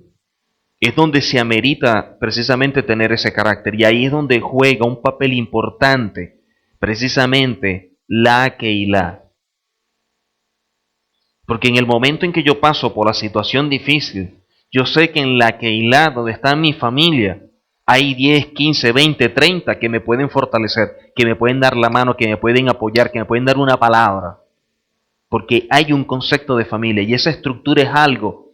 es donde se amerita precisamente tener ese carácter. Y ahí es donde juega un papel importante, precisamente la Keilah. Porque en el momento en que yo paso por la situación difícil, yo sé que en la Keilah, donde está mi familia, hay 10, 15, 20, 30 que me pueden fortalecer, que me pueden dar la mano, que me pueden apoyar, que me pueden dar una palabra. Porque hay un concepto de familia y esa estructura es algo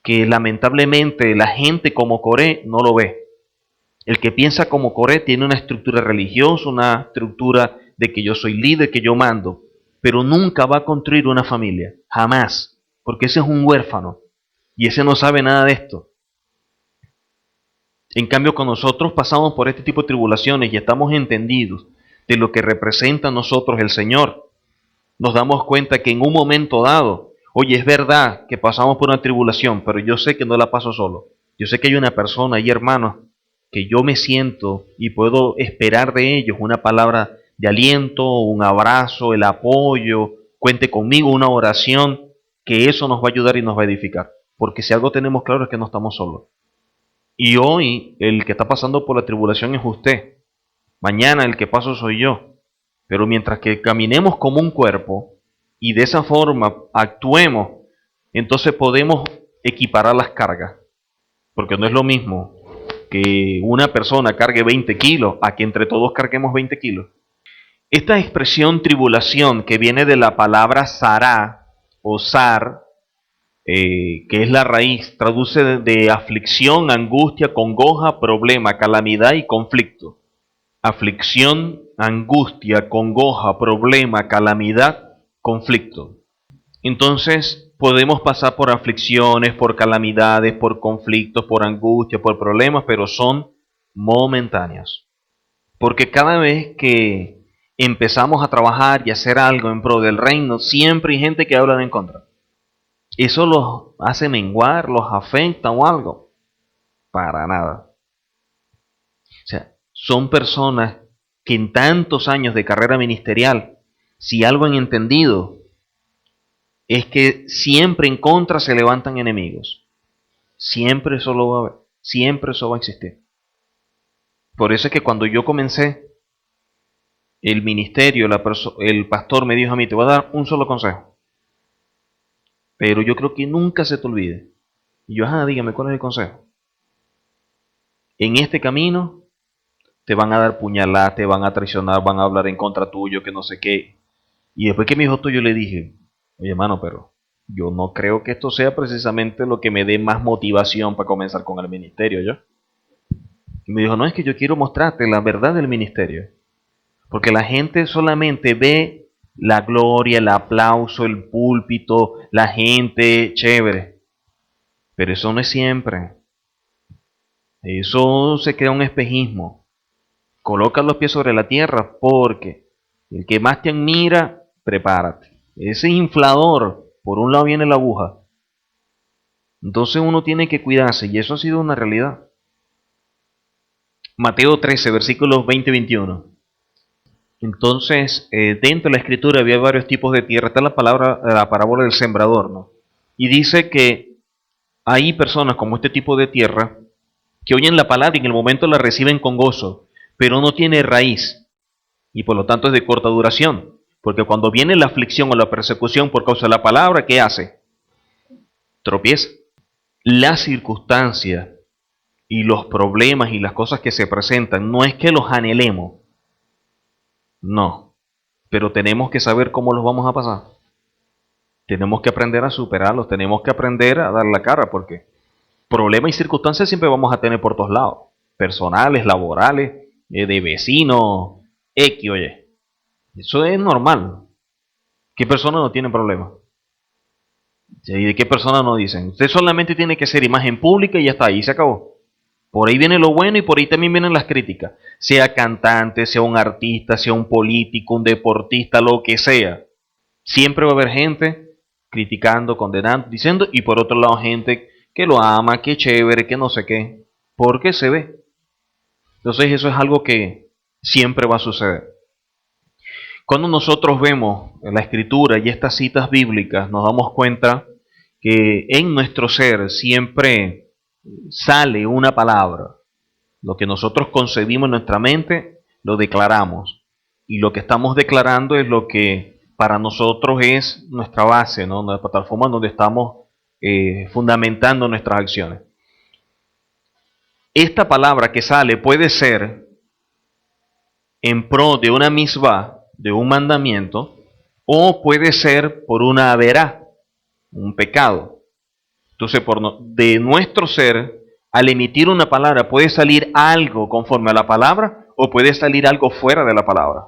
que lamentablemente la gente como Coré no lo ve. El que piensa como Coré tiene una estructura religiosa, una estructura de que yo soy líder, que yo mando. pero nunca va a construir una familia, jamás, porque ese es un huérfano y ese no sabe nada de esto. En cambio, con nosotros pasamos por este tipo de tribulaciones y estamos entendidos de lo que representa a nosotros el Señor, nos damos cuenta que en un momento dado, oye, es verdad que pasamos por una tribulación, pero yo sé que no la paso solo. Yo sé que hay una persona y hermanos que yo me siento y puedo esperar de ellos una palabra de aliento, un abrazo, el apoyo, cuente conmigo, una oración, que eso nos va a ayudar y nos va a edificar. Porque si algo tenemos claro es que no estamos solos. Y hoy el que está pasando por la tribulación es usted. Mañana el que paso soy yo. Pero mientras que caminemos como un cuerpo y de esa forma actuemos, entonces podemos equiparar las cargas. Porque no es lo mismo que una persona cargue 20 kilos a que entre todos carguemos 20 kilos. Esta expresión tribulación que viene de la palabra sará o sar, que es la raíz, traduce de aflicción, angustia, congoja, problema, calamidad y conflicto. Aflicción, angustia, congoja, problema, calamidad, conflicto. Entonces podemos pasar por aflicciones, por calamidades, por conflictos, por angustia, por problemas, pero son momentáneos. Porque cada vez que empezamos a trabajar y hacer algo en pro del reino, siempre hay gente que habla en contra. ¿Eso los hace menguar, los afecta o algo? Para nada. O sea, son personas que en tantos años de carrera ministerial, si algo han entendido, es que siempre en contra se levantan enemigos. Siempre eso lo va a haber. Siempre eso va a existir. Por eso es que cuando yo comencé el ministerio, el pastor me dijo a mí, te voy a dar un solo consejo. Pero yo creo que nunca se te olvide. Y yo, dígame, ¿cuál es el consejo? En este camino te van a dar puñaladas, te van a traicionar, van a hablar en contra tuyo, que no sé qué. Y después que me dijo esto, yo le dije, oye, hermano, pero yo no creo que esto sea precisamente lo que me dé más motivación para comenzar con el ministerio, ¿yo? Y me dijo, no, es que yo quiero mostrarte la verdad del ministerio. Porque la gente solamente ve la gloria, el aplauso, el púlpito, la gente, chévere. Pero eso no es siempre. Eso se crea un espejismo. Coloca los pies sobre la tierra porque el que más te admira, prepárate. Ese inflador, por un lado viene la aguja. Entonces uno tiene que cuidarse y eso ha sido una realidad. Mateo 13, versículos 20 y 21. Entonces, dentro de la escritura había varios tipos de tierra. Está la parábola del sembrador, ¿no? Y dice que hay personas como este tipo de tierra que oyen la palabra y en el momento la reciben con gozo, pero no tiene raíz y por lo tanto es de corta duración. Porque cuando viene la aflicción o la persecución por causa de la palabra, ¿qué hace? Tropieza. Las circunstancias y los problemas y las cosas que se presentan no es que los anhelemos, no, pero tenemos que saber cómo los vamos a pasar. Tenemos que aprender a superarlos, tenemos que aprender a dar la cara, porque problemas y circunstancias siempre vamos a tener por todos lados, personales, laborales, de vecinos, X, oye. Eso es normal. ¿Qué persona no tiene problemas? ¿Y de qué persona no dicen? Usted solamente tiene que ser imagen pública y ya está, ahí se acabó. Por ahí viene lo bueno y por ahí también vienen las críticas. Sea cantante, sea un artista, sea un político, un deportista, lo que sea. Siempre va a haber gente criticando, condenando, diciendo, y por otro lado gente que lo ama, que chévere, que no sé qué. Porque se ve. Entonces eso es algo que siempre va a suceder. Cuando nosotros vemos la escritura y estas citas bíblicas, nos damos cuenta que en nuestro ser siempre sale una palabra. Lo que nosotros concebimos en nuestra mente, lo declaramos. Y lo que estamos declarando es lo que para nosotros es nuestra base, ¿no? Nuestra plataforma donde estamos fundamentando nuestras acciones. Esta palabra que sale puede ser en pro de una misbah, de un mandamiento, o puede ser por una averá, un pecado. Entonces, de nuestro ser, al emitir una palabra, puede salir algo conforme a la palabra o puede salir algo fuera de la palabra.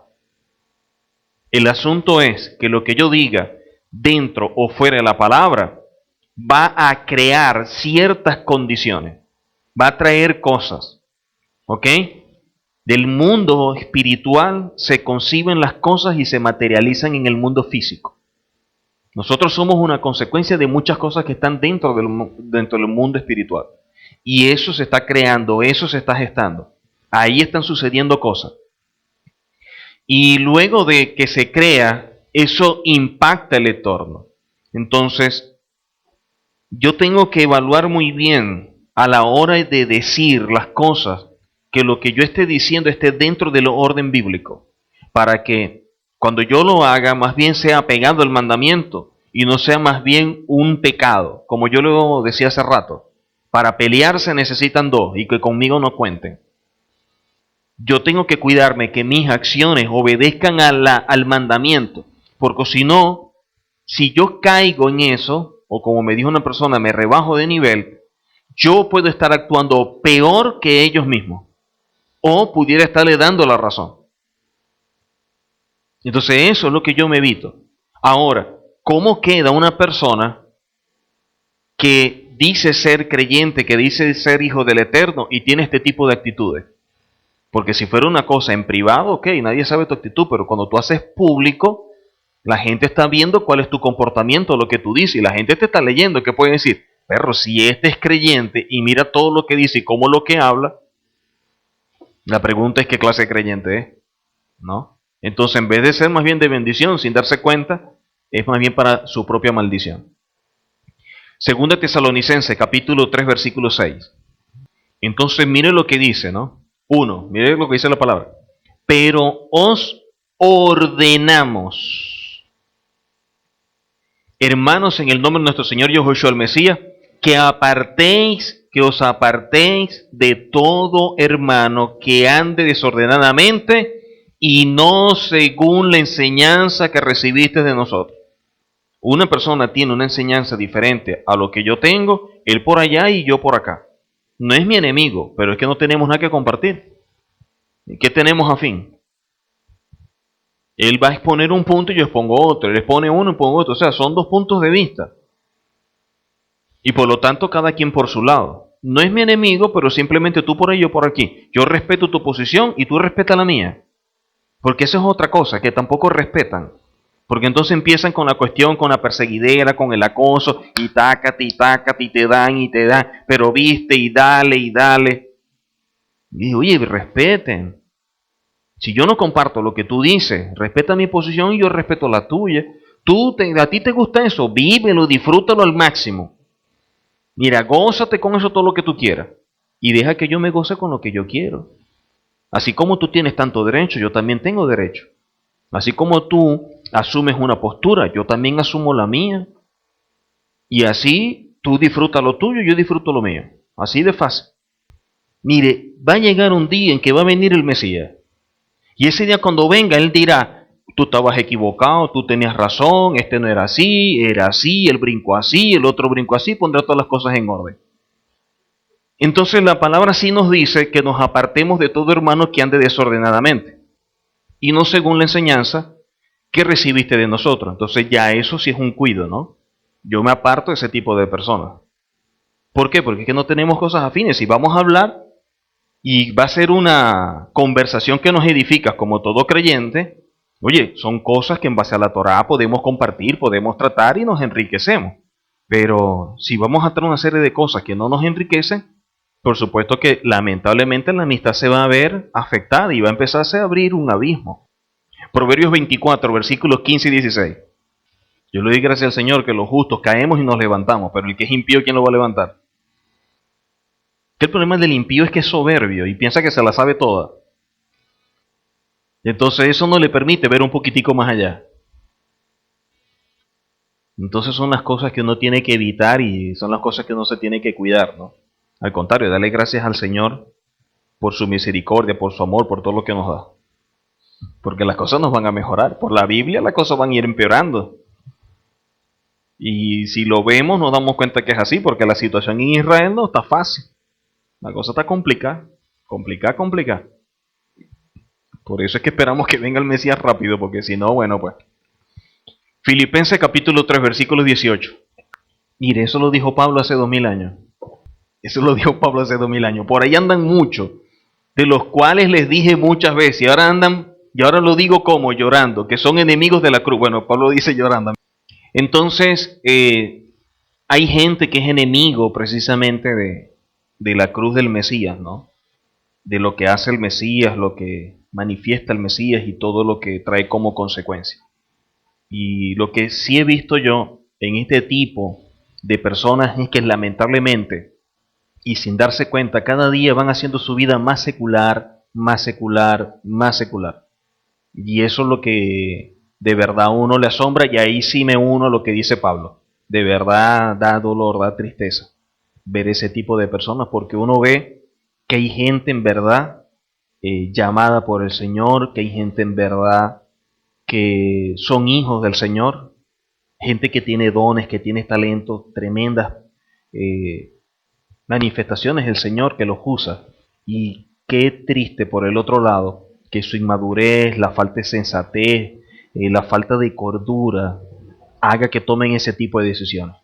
El asunto es que lo que yo diga dentro o fuera de la palabra va a crear ciertas condiciones, va a traer cosas, ¿ok? Del mundo espiritual se conciben las cosas y se materializan en el mundo físico. Nosotros somos una consecuencia de muchas cosas que están dentro del mundo espiritual. Y eso se está creando, eso se está gestando. Ahí están sucediendo cosas. Y luego de que se crea, eso impacta el entorno. Entonces, yo tengo que evaluar muy bien a la hora de decir las cosas, que lo que yo esté diciendo esté dentro del orden bíblico, para que cuando yo lo haga, más bien sea apegado al mandamiento y no sea más bien un pecado, como yo lo decía hace rato. Para pelear se necesitan dos y que conmigo no cuenten. Yo tengo que cuidarme que mis acciones obedezcan al mandamiento, porque si no, si yo caigo en eso, o como me dijo una persona, me rebajo de nivel, yo puedo estar actuando peor que ellos mismos, o pudiera estarle dando la razón. Entonces eso es lo que yo me evito. Ahora, ¿cómo queda una persona que dice ser creyente, que dice ser hijo del Eterno y tiene este tipo de actitudes? Porque si fuera una cosa en privado, ok, nadie sabe tu actitud, pero cuando tú haces público, la gente está viendo cuál es tu comportamiento, lo que tú dices, y la gente te está leyendo, que puede decir, perro, si este es creyente y mira todo lo que dice y cómo lo que habla, la pregunta es qué clase de creyente es, ¿no? Entonces, en vez de ser más bien de bendición, sin darse cuenta, es más bien para su propia maldición. Segunda Tesalonicenses, capítulo 3, versículo 6. Entonces, mire lo que dice, ¿no? Uno, mire lo que dice la palabra. Pero os ordenamos, hermanos, en el nombre de nuestro Señor Yahushua el Mesías, que os apartéis de todo hermano que ande desordenadamente y no según la enseñanza que recibiste de nosotros. Una persona tiene una enseñanza diferente a lo que yo tengo, él por allá y yo por acá. No es mi enemigo, pero es que no tenemos nada que compartir. ¿Qué tenemos a fin? Él va a exponer un punto y yo expongo otro. Él expone uno y pongo otro. O sea, son dos puntos de vista. Y por lo tanto, cada quien por su lado. No es mi enemigo, pero simplemente tú por ahí, yo por aquí. Yo respeto tu posición y tú respetas la mía. Porque eso es otra cosa, que tampoco respetan. Porque entonces empiezan con la cuestión, con la perseguidera, con el acoso, y tácate, y te dan, pero viste, y dale, y dale. Y oye, respeten. Si yo no comparto lo que tú dices, respeta mi posición y yo respeto la tuya. A ti te gusta eso, vívelo, disfrútalo al máximo. Mira, gózate con eso todo lo que tú quieras. Y deja que yo me goce con lo que yo quiero. Así como tú tienes tanto derecho, yo también tengo derecho. Así como tú asumes una postura, yo también asumo la mía. Y así tú disfrutas lo tuyo, yo disfruto lo mío. Así de fácil. Mire, va a llegar un día en que va a venir el Mesías. Y ese día cuando venga, él dirá, tú estabas equivocado, tú tenías razón, este no era así, él brincó así, el otro brincó así, pondrá todas las cosas en orden. Entonces la palabra sí nos dice que nos apartemos de todo hermano que ande desordenadamente, y no según la enseñanza que recibiste de nosotros. Entonces ya eso sí es un cuido, ¿no? Yo me aparto de ese tipo de personas. ¿Por qué? Porque es que no tenemos cosas afines. Si vamos a hablar y va a ser una conversación que nos edifica como todo creyente, oye, son cosas que en base a la Torá podemos compartir, podemos tratar y nos enriquecemos. Pero si vamos a traer una serie de cosas que no nos enriquecen, por supuesto que lamentablemente la amistad se va a ver afectada y va a empezarse a abrir un abismo. Proverbios 24, versículos 15 y 16. Yo le doy gracias al Señor que los justos caemos y nos levantamos, pero el que es impío, ¿quién lo va a levantar? Que el problema del impío es que es soberbio y piensa que se la sabe toda. Entonces eso no le permite ver un poquitico más allá. Entonces son las cosas que uno tiene que evitar y son las cosas que uno se tiene que cuidar, ¿no? Al contrario, dale gracias al Señor por su misericordia, por su amor, por todo lo que nos da. Porque las cosas nos van a mejorar. Por la Biblia las cosas van a ir empeorando. Y si lo vemos nos damos cuenta que es así, porque la situación en Israel no está fácil. La cosa está complicada, complicada. Por eso es que esperamos que venga el Mesías rápido, porque si no, bueno, pues. Filipenses capítulo 3, versículo 18. Mire, eso lo dijo Pablo hace 2000 años. Eso lo dijo Pablo hace 2000 años. Por ahí andan muchos, de los cuales les dije muchas veces, y ahora andan, y ahora lo digo como llorando, que son enemigos de la cruz. Bueno, Pablo dice llorando. Entonces, hay gente que es enemigo precisamente de la cruz del Mesías, ¿no? De lo que hace el Mesías, lo que manifiesta el Mesías y todo lo que trae como consecuencia. Y lo que sí he visto yo en este tipo de personas es que lamentablemente, y sin darse cuenta, cada día van haciendo su vida más secular, más secular, más secular. Y eso es lo que de verdad a uno le asombra, y ahí sí me uno a lo que dice Pablo. De verdad da dolor, da tristeza ver ese tipo de personas, porque uno ve que hay gente en verdad llamada por el Señor, que hay gente en verdad que son hijos del Señor, gente que tiene dones, que tiene talentos, tremendas eh, manifestaciones del Señor que los usa. Y qué triste por el otro lado, que su inmadurez, la falta de sensatez, la falta de cordura, haga que tomen ese tipo de decisiones.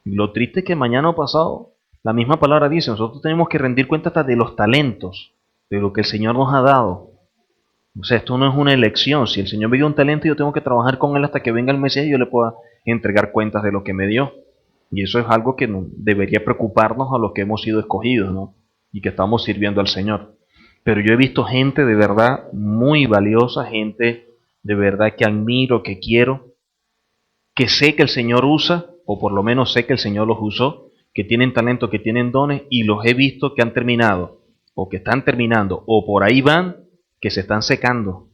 Y lo triste es que mañana o pasado, la misma palabra dice, nosotros tenemos que rendir cuenta hasta de los talentos, de lo que el Señor nos ha dado. O sea, esto no es una elección. Si el Señor me dio un talento, yo tengo que trabajar con él hasta que venga el Mesías y yo le pueda entregar cuentas de lo que me dio. Y eso es algo que debería preocuparnos a los que hemos sido escogidos, ¿no? Y que estamos sirviendo al Señor. Pero yo he visto gente de verdad muy valiosa, gente de verdad que admiro, que quiero, que sé que el Señor usa, o por lo menos sé que el Señor los usó, que tienen talento, que tienen dones, y los he visto que han terminado, o que están terminando, o por ahí van, que se están secando,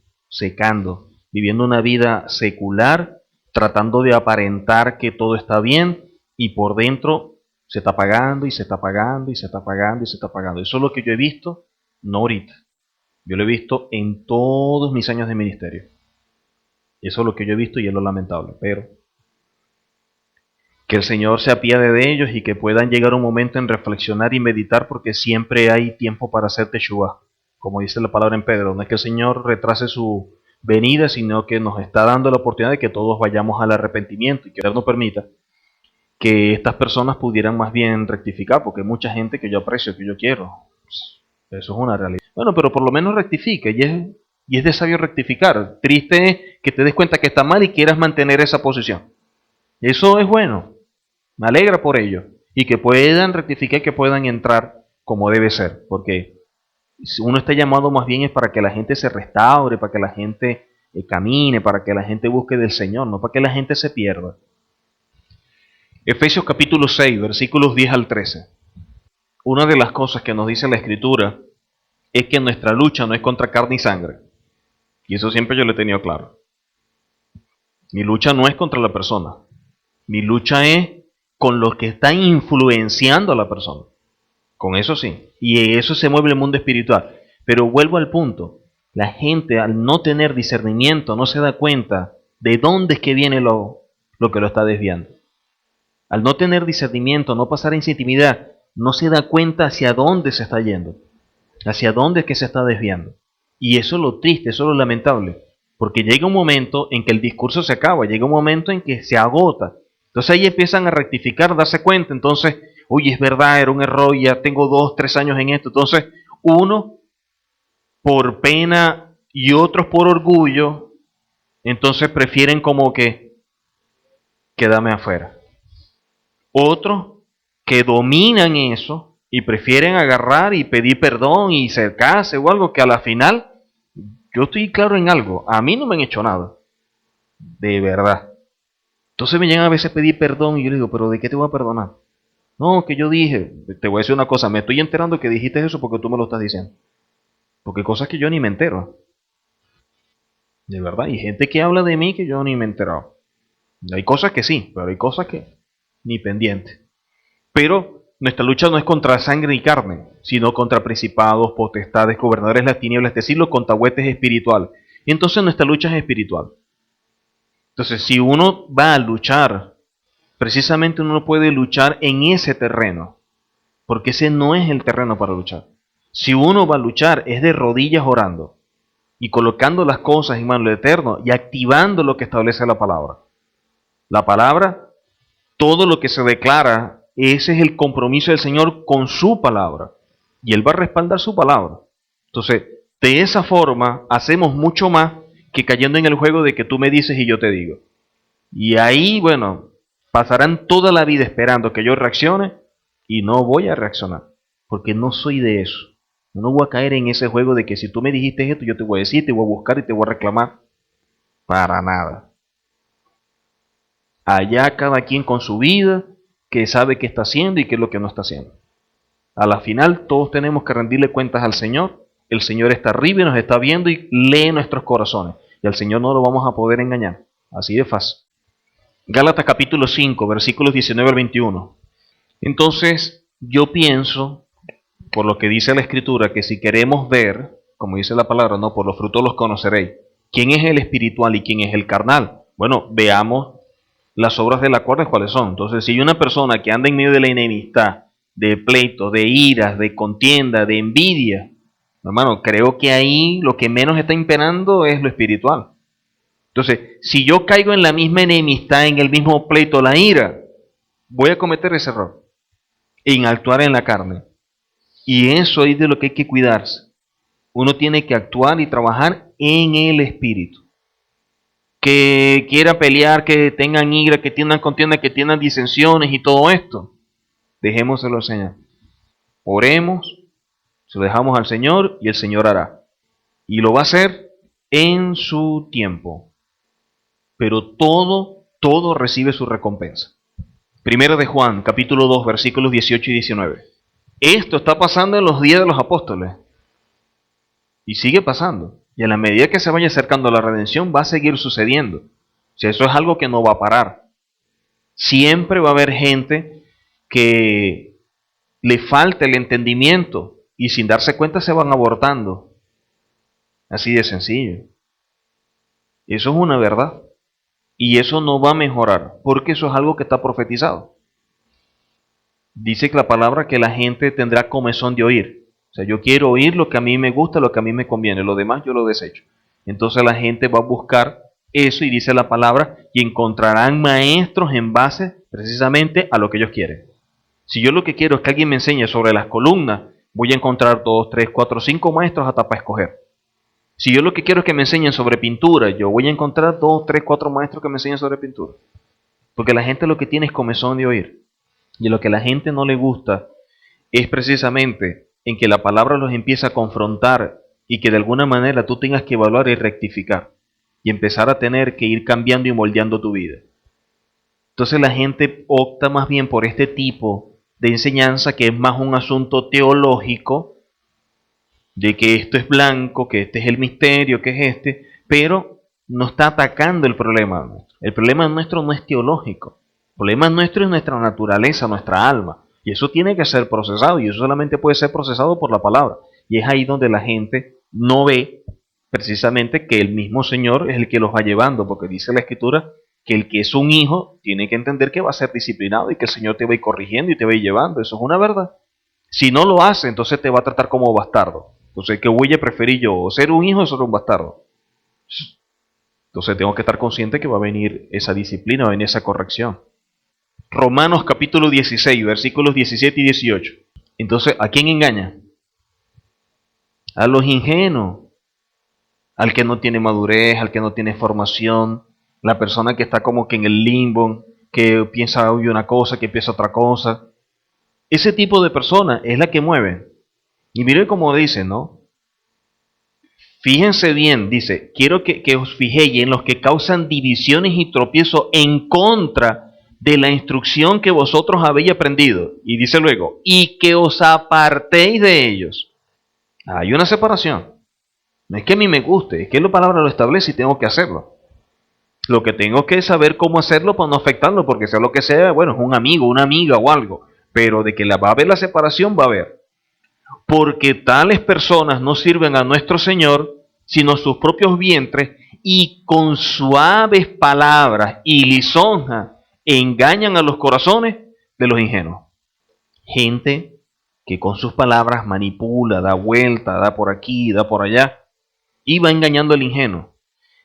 viviendo una vida secular, tratando de aparentar que todo está bien, y por dentro se está apagando, y se está apagando, y se está apagando, y se está apagando. Eso es lo que yo he visto, no ahorita. Yo lo he visto en todos mis años de ministerio. Eso es lo que yo he visto y es lo lamentable, pero que el Señor se apiade de ellos y que puedan llegar un momento en reflexionar y meditar, porque siempre hay tiempo para hacer teshuva, como dice la palabra en Pedro. No es que el Señor retrase su venida, sino que nos está dando la oportunidad de que todos vayamos al arrepentimiento y que Dios nos permita que estas personas pudieran más bien rectificar, porque hay mucha gente que yo aprecio, que yo quiero. Eso es una realidad. Bueno, pero por lo menos rectifique, y es de sabio rectificar. Triste es que te des cuenta que está mal y quieras mantener esa posición. Eso es bueno. Me alegra por ello. Y que puedan rectificar, que puedan entrar como debe ser. Porque uno está llamado más bien es para que la gente se restaure, para que la gente camine, para que la gente busque del Señor, no para que la gente se pierda. Efesios capítulo 6, versículos 10 al 13. Una de las cosas que nos dice la Escritura es que nuestra lucha no es contra carne y sangre. Y eso siempre yo lo he tenido claro. Mi lucha no es contra la persona. Mi lucha es con los que están influenciando a la persona. Con eso sí. Y en eso se mueve el mundo espiritual. Pero vuelvo al punto. La gente, al no tener discernimiento, no se da cuenta de dónde es que viene lo que lo está desviando. Al no tener discernimiento, no pasar en esa intimidad, no se da cuenta hacia dónde se está yendo. Hacia dónde es que se está desviando. Y eso es lo triste, eso es lo lamentable. Porque llega un momento en que el discurso se acaba, llega un momento en que se agota. Entonces ahí empiezan a rectificar, a darse cuenta. Entonces, oye, es verdad, era un error, ya tengo 2, 3 años en esto. Entonces, uno por pena y otros por orgullo, entonces prefieren como que quedarme afuera. Otros que dominan eso y prefieren agarrar y pedir perdón y cercarse o algo, que a la final, yo estoy claro en algo, a mí no me han hecho nada, de verdad. Entonces me llegan a veces a pedir perdón y yo le digo, pero ¿de qué te voy a perdonar? No, que yo dije, te voy a decir una cosa, me estoy enterando que dijiste eso porque tú me lo estás diciendo. Porque hay cosas que yo ni me entero. De verdad, hay gente que habla de mí que yo ni me he enterado. Hay cosas que sí, pero hay cosas que ni pendiente. Pero nuestra lucha no es contra sangre y carne, sino contra principados, potestades, gobernadores de las tinieblas, es decir, los contra huestes espirituales. Y entonces nuestra lucha es espiritual. Entonces, si uno va a luchar, precisamente uno no puede luchar en ese terreno, porque ese no es el terreno para luchar. Si uno va a luchar, es de rodillas orando. y colocando las cosas en manos del Eterno y activando lo que establece la palabra. La palabra, todo lo que se declara, ese es el compromiso del Señor con su palabra. Y Él va a respaldar su palabra. Entonces, de esa forma, hacemos mucho más que cayendo en el juego de que tú me dices y yo te digo. Y ahí, bueno, pasarán toda la vida esperando que yo reaccione y no voy a reaccionar, porque no soy de eso. Yo no voy a caer en ese juego de que si tú me dijiste esto, yo te voy a decir, te voy a buscar y te voy a reclamar. Para nada. Allá cada quien con su vida, que sabe qué está haciendo y qué es lo que no está haciendo. A la final todos tenemos que rendirle cuentas al Señor. El Señor está arriba y nos está viendo y lee nuestros corazones. Y al Señor no lo vamos a poder engañar. Así de fácil. Gálatas capítulo 5, versículos 19 al 21. Entonces, yo pienso, por lo que dice la Escritura, que si queremos ver, como dice la palabra, no, por los frutos los conoceréis. ¿Quién es el espiritual y quién es el carnal? Bueno, veamos las obras de la carne, ¿cuáles son? Entonces, si hay una persona que anda en medio de la enemistad, de pleitos, de iras, de contienda, de envidia, hermano, creo que ahí lo que menos está imperando es lo espiritual. Entonces, si yo caigo en la misma enemistad, en el mismo pleito, la ira, voy a cometer ese error, en actuar en la carne. Y eso es de lo que hay que cuidarse. Uno tiene que actuar y trabajar en el espíritu. Que quiera pelear, que tengan ira, que tengan contienda, que tengan disensiones y todo esto, dejémoselo al Señor. Oremos, se lo dejamos al Señor y el Señor hará. Y lo va a hacer en su tiempo. Pero todo recibe su recompensa. Primero de Juan, capítulo 2, versículos 18 y 19. Esto está pasando en los días de los apóstoles. Y sigue pasando. Y a la medida que se vaya acercando a la redención, va a seguir sucediendo. O sea, eso es algo que no va a parar. Siempre va a haber gente que le falta el entendimiento y sin darse cuenta se van abortando. Así de sencillo. Eso es una verdad. Y eso no va a mejorar, porque eso es algo que está profetizado. Dice que la palabra que la gente tendrá comezón de oír. O sea, yo quiero oír lo que a mí me gusta, lo que a mí me conviene, lo demás yo lo desecho. Entonces la gente va a buscar eso y dice la palabra, y encontrarán maestros en base precisamente a lo que ellos quieren. Si yo lo que quiero es que alguien me enseñe sobre las columnas, voy a encontrar 2, 3, 4, 5 maestros hasta para escoger. Si yo lo que quiero es que me enseñen sobre pintura, yo voy a encontrar 2, 3, 4 maestros que me enseñen sobre pintura. Porque la gente lo que tiene es comezón de oír. Y lo que a la gente no le gusta es precisamente en que la palabra los empieza a confrontar y que de alguna manera tú tengas que evaluar y rectificar. Y empezar a tener que ir cambiando y moldeando tu vida. Entonces la gente opta más bien por este tipo de enseñanza que es más un asunto teológico, de que esto es blanco, que este es el misterio, que es este, pero no está atacando el problema nuestro. El problema nuestro no es teológico. El problema nuestro es nuestra naturaleza, nuestra alma. Y eso tiene que ser procesado, y eso solamente puede ser procesado por la palabra. Y es ahí donde la gente no ve precisamente que el mismo Señor es el que los va llevando, porque dice la Escritura que el que es un hijo tiene que entender que va a ser disciplinado y que el Señor te va a ir corrigiendo y te va a ir llevando. Eso es una verdad. Si no lo hace, entonces te va a tratar como bastardo. Entonces, ¿qué voy a preferir yo? ¿Ser un hijo o ser un bastardo? Entonces tengo que estar consciente que va a venir esa disciplina, va a venir esa corrección. Romanos capítulo 16, versículos 17 y 18. Entonces, ¿a quién engaña? A los ingenuos, al que no tiene madurez, al que no tiene formación, la persona que está como que en el limbo, que piensa hoy una cosa, que piensa otra cosa. Ese tipo de persona es la que mueve. Y miren cómo dice, ¿no? Fíjense bien, dice, quiero que os fijéis en los que causan divisiones y tropiezos en contra de la instrucción que vosotros habéis aprendido. Y dice luego, y que os apartéis de ellos. Hay una separación. No es que a mí me guste, es que la palabra lo establece y tengo que hacerlo. Lo que tengo que saber cómo hacerlo para no afectarlo, porque sea lo que sea, bueno, es un amigo, una amiga o algo. Pero de que va a haber la separación, va a haber. Porque tales personas no sirven a nuestro Señor, sino sus propios vientres, y con suaves palabras y lisonjas engañan a los corazones de los ingenuos. Gente que con sus palabras manipula, da vuelta, da por aquí, da por allá. y va engañando al ingenuo.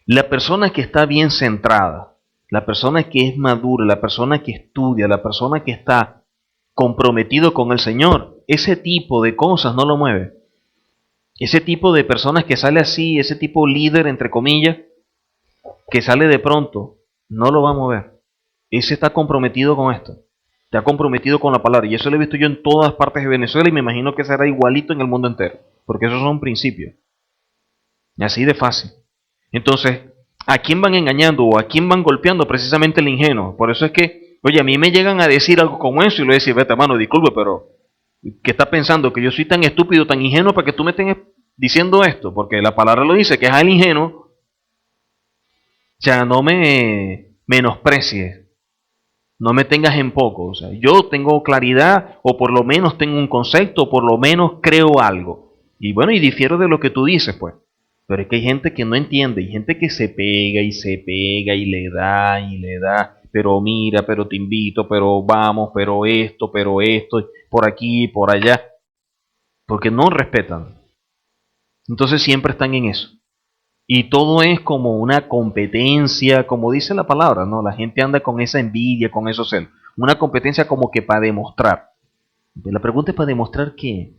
La persona que está bien centrada, la persona que es madura, la persona que estudia, la persona que está comprometido con el Señor, ese tipo de cosas no lo mueve. Ese tipo de personas que sale así, ese tipo líder, entre comillas, que sale de pronto, no lo va a mover. Ese está comprometido con esto. Está comprometido con la palabra. Y eso lo he visto yo en todas partes de Venezuela y me imagino que será igualito en el mundo entero. Porque esos son principios. Así de fácil. Entonces, ¿a quién van engañando o a quién van golpeando? Precisamente el ingenuo. Por eso es que, oye, a mí me llegan a decir algo como eso y le voy a decir, vete, mano, disculpe, pero ¿qué está pensando? ¿Que yo soy tan estúpido, tan ingenuo para que tú me estés diciendo esto? Porque la palabra lo dice, que es el ingenuo. O sea, no me menosprecies, no me tengas en poco. O sea, yo tengo claridad o por lo menos tengo un concepto o por lo menos creo algo. Y bueno, y difiero de lo que tú dices, pues. Pero es que hay gente que no entiende, hay gente que se pega y le da, pero mira, pero te invito, pero vamos, pero esto, por aquí, por allá, porque no respetan. Entonces siempre están en eso. Y todo es como una competencia, como dice la palabra, ¿no? La gente anda con esa envidia, con esos celos. Una competencia como que para demostrar. La pregunta es para demostrar qué.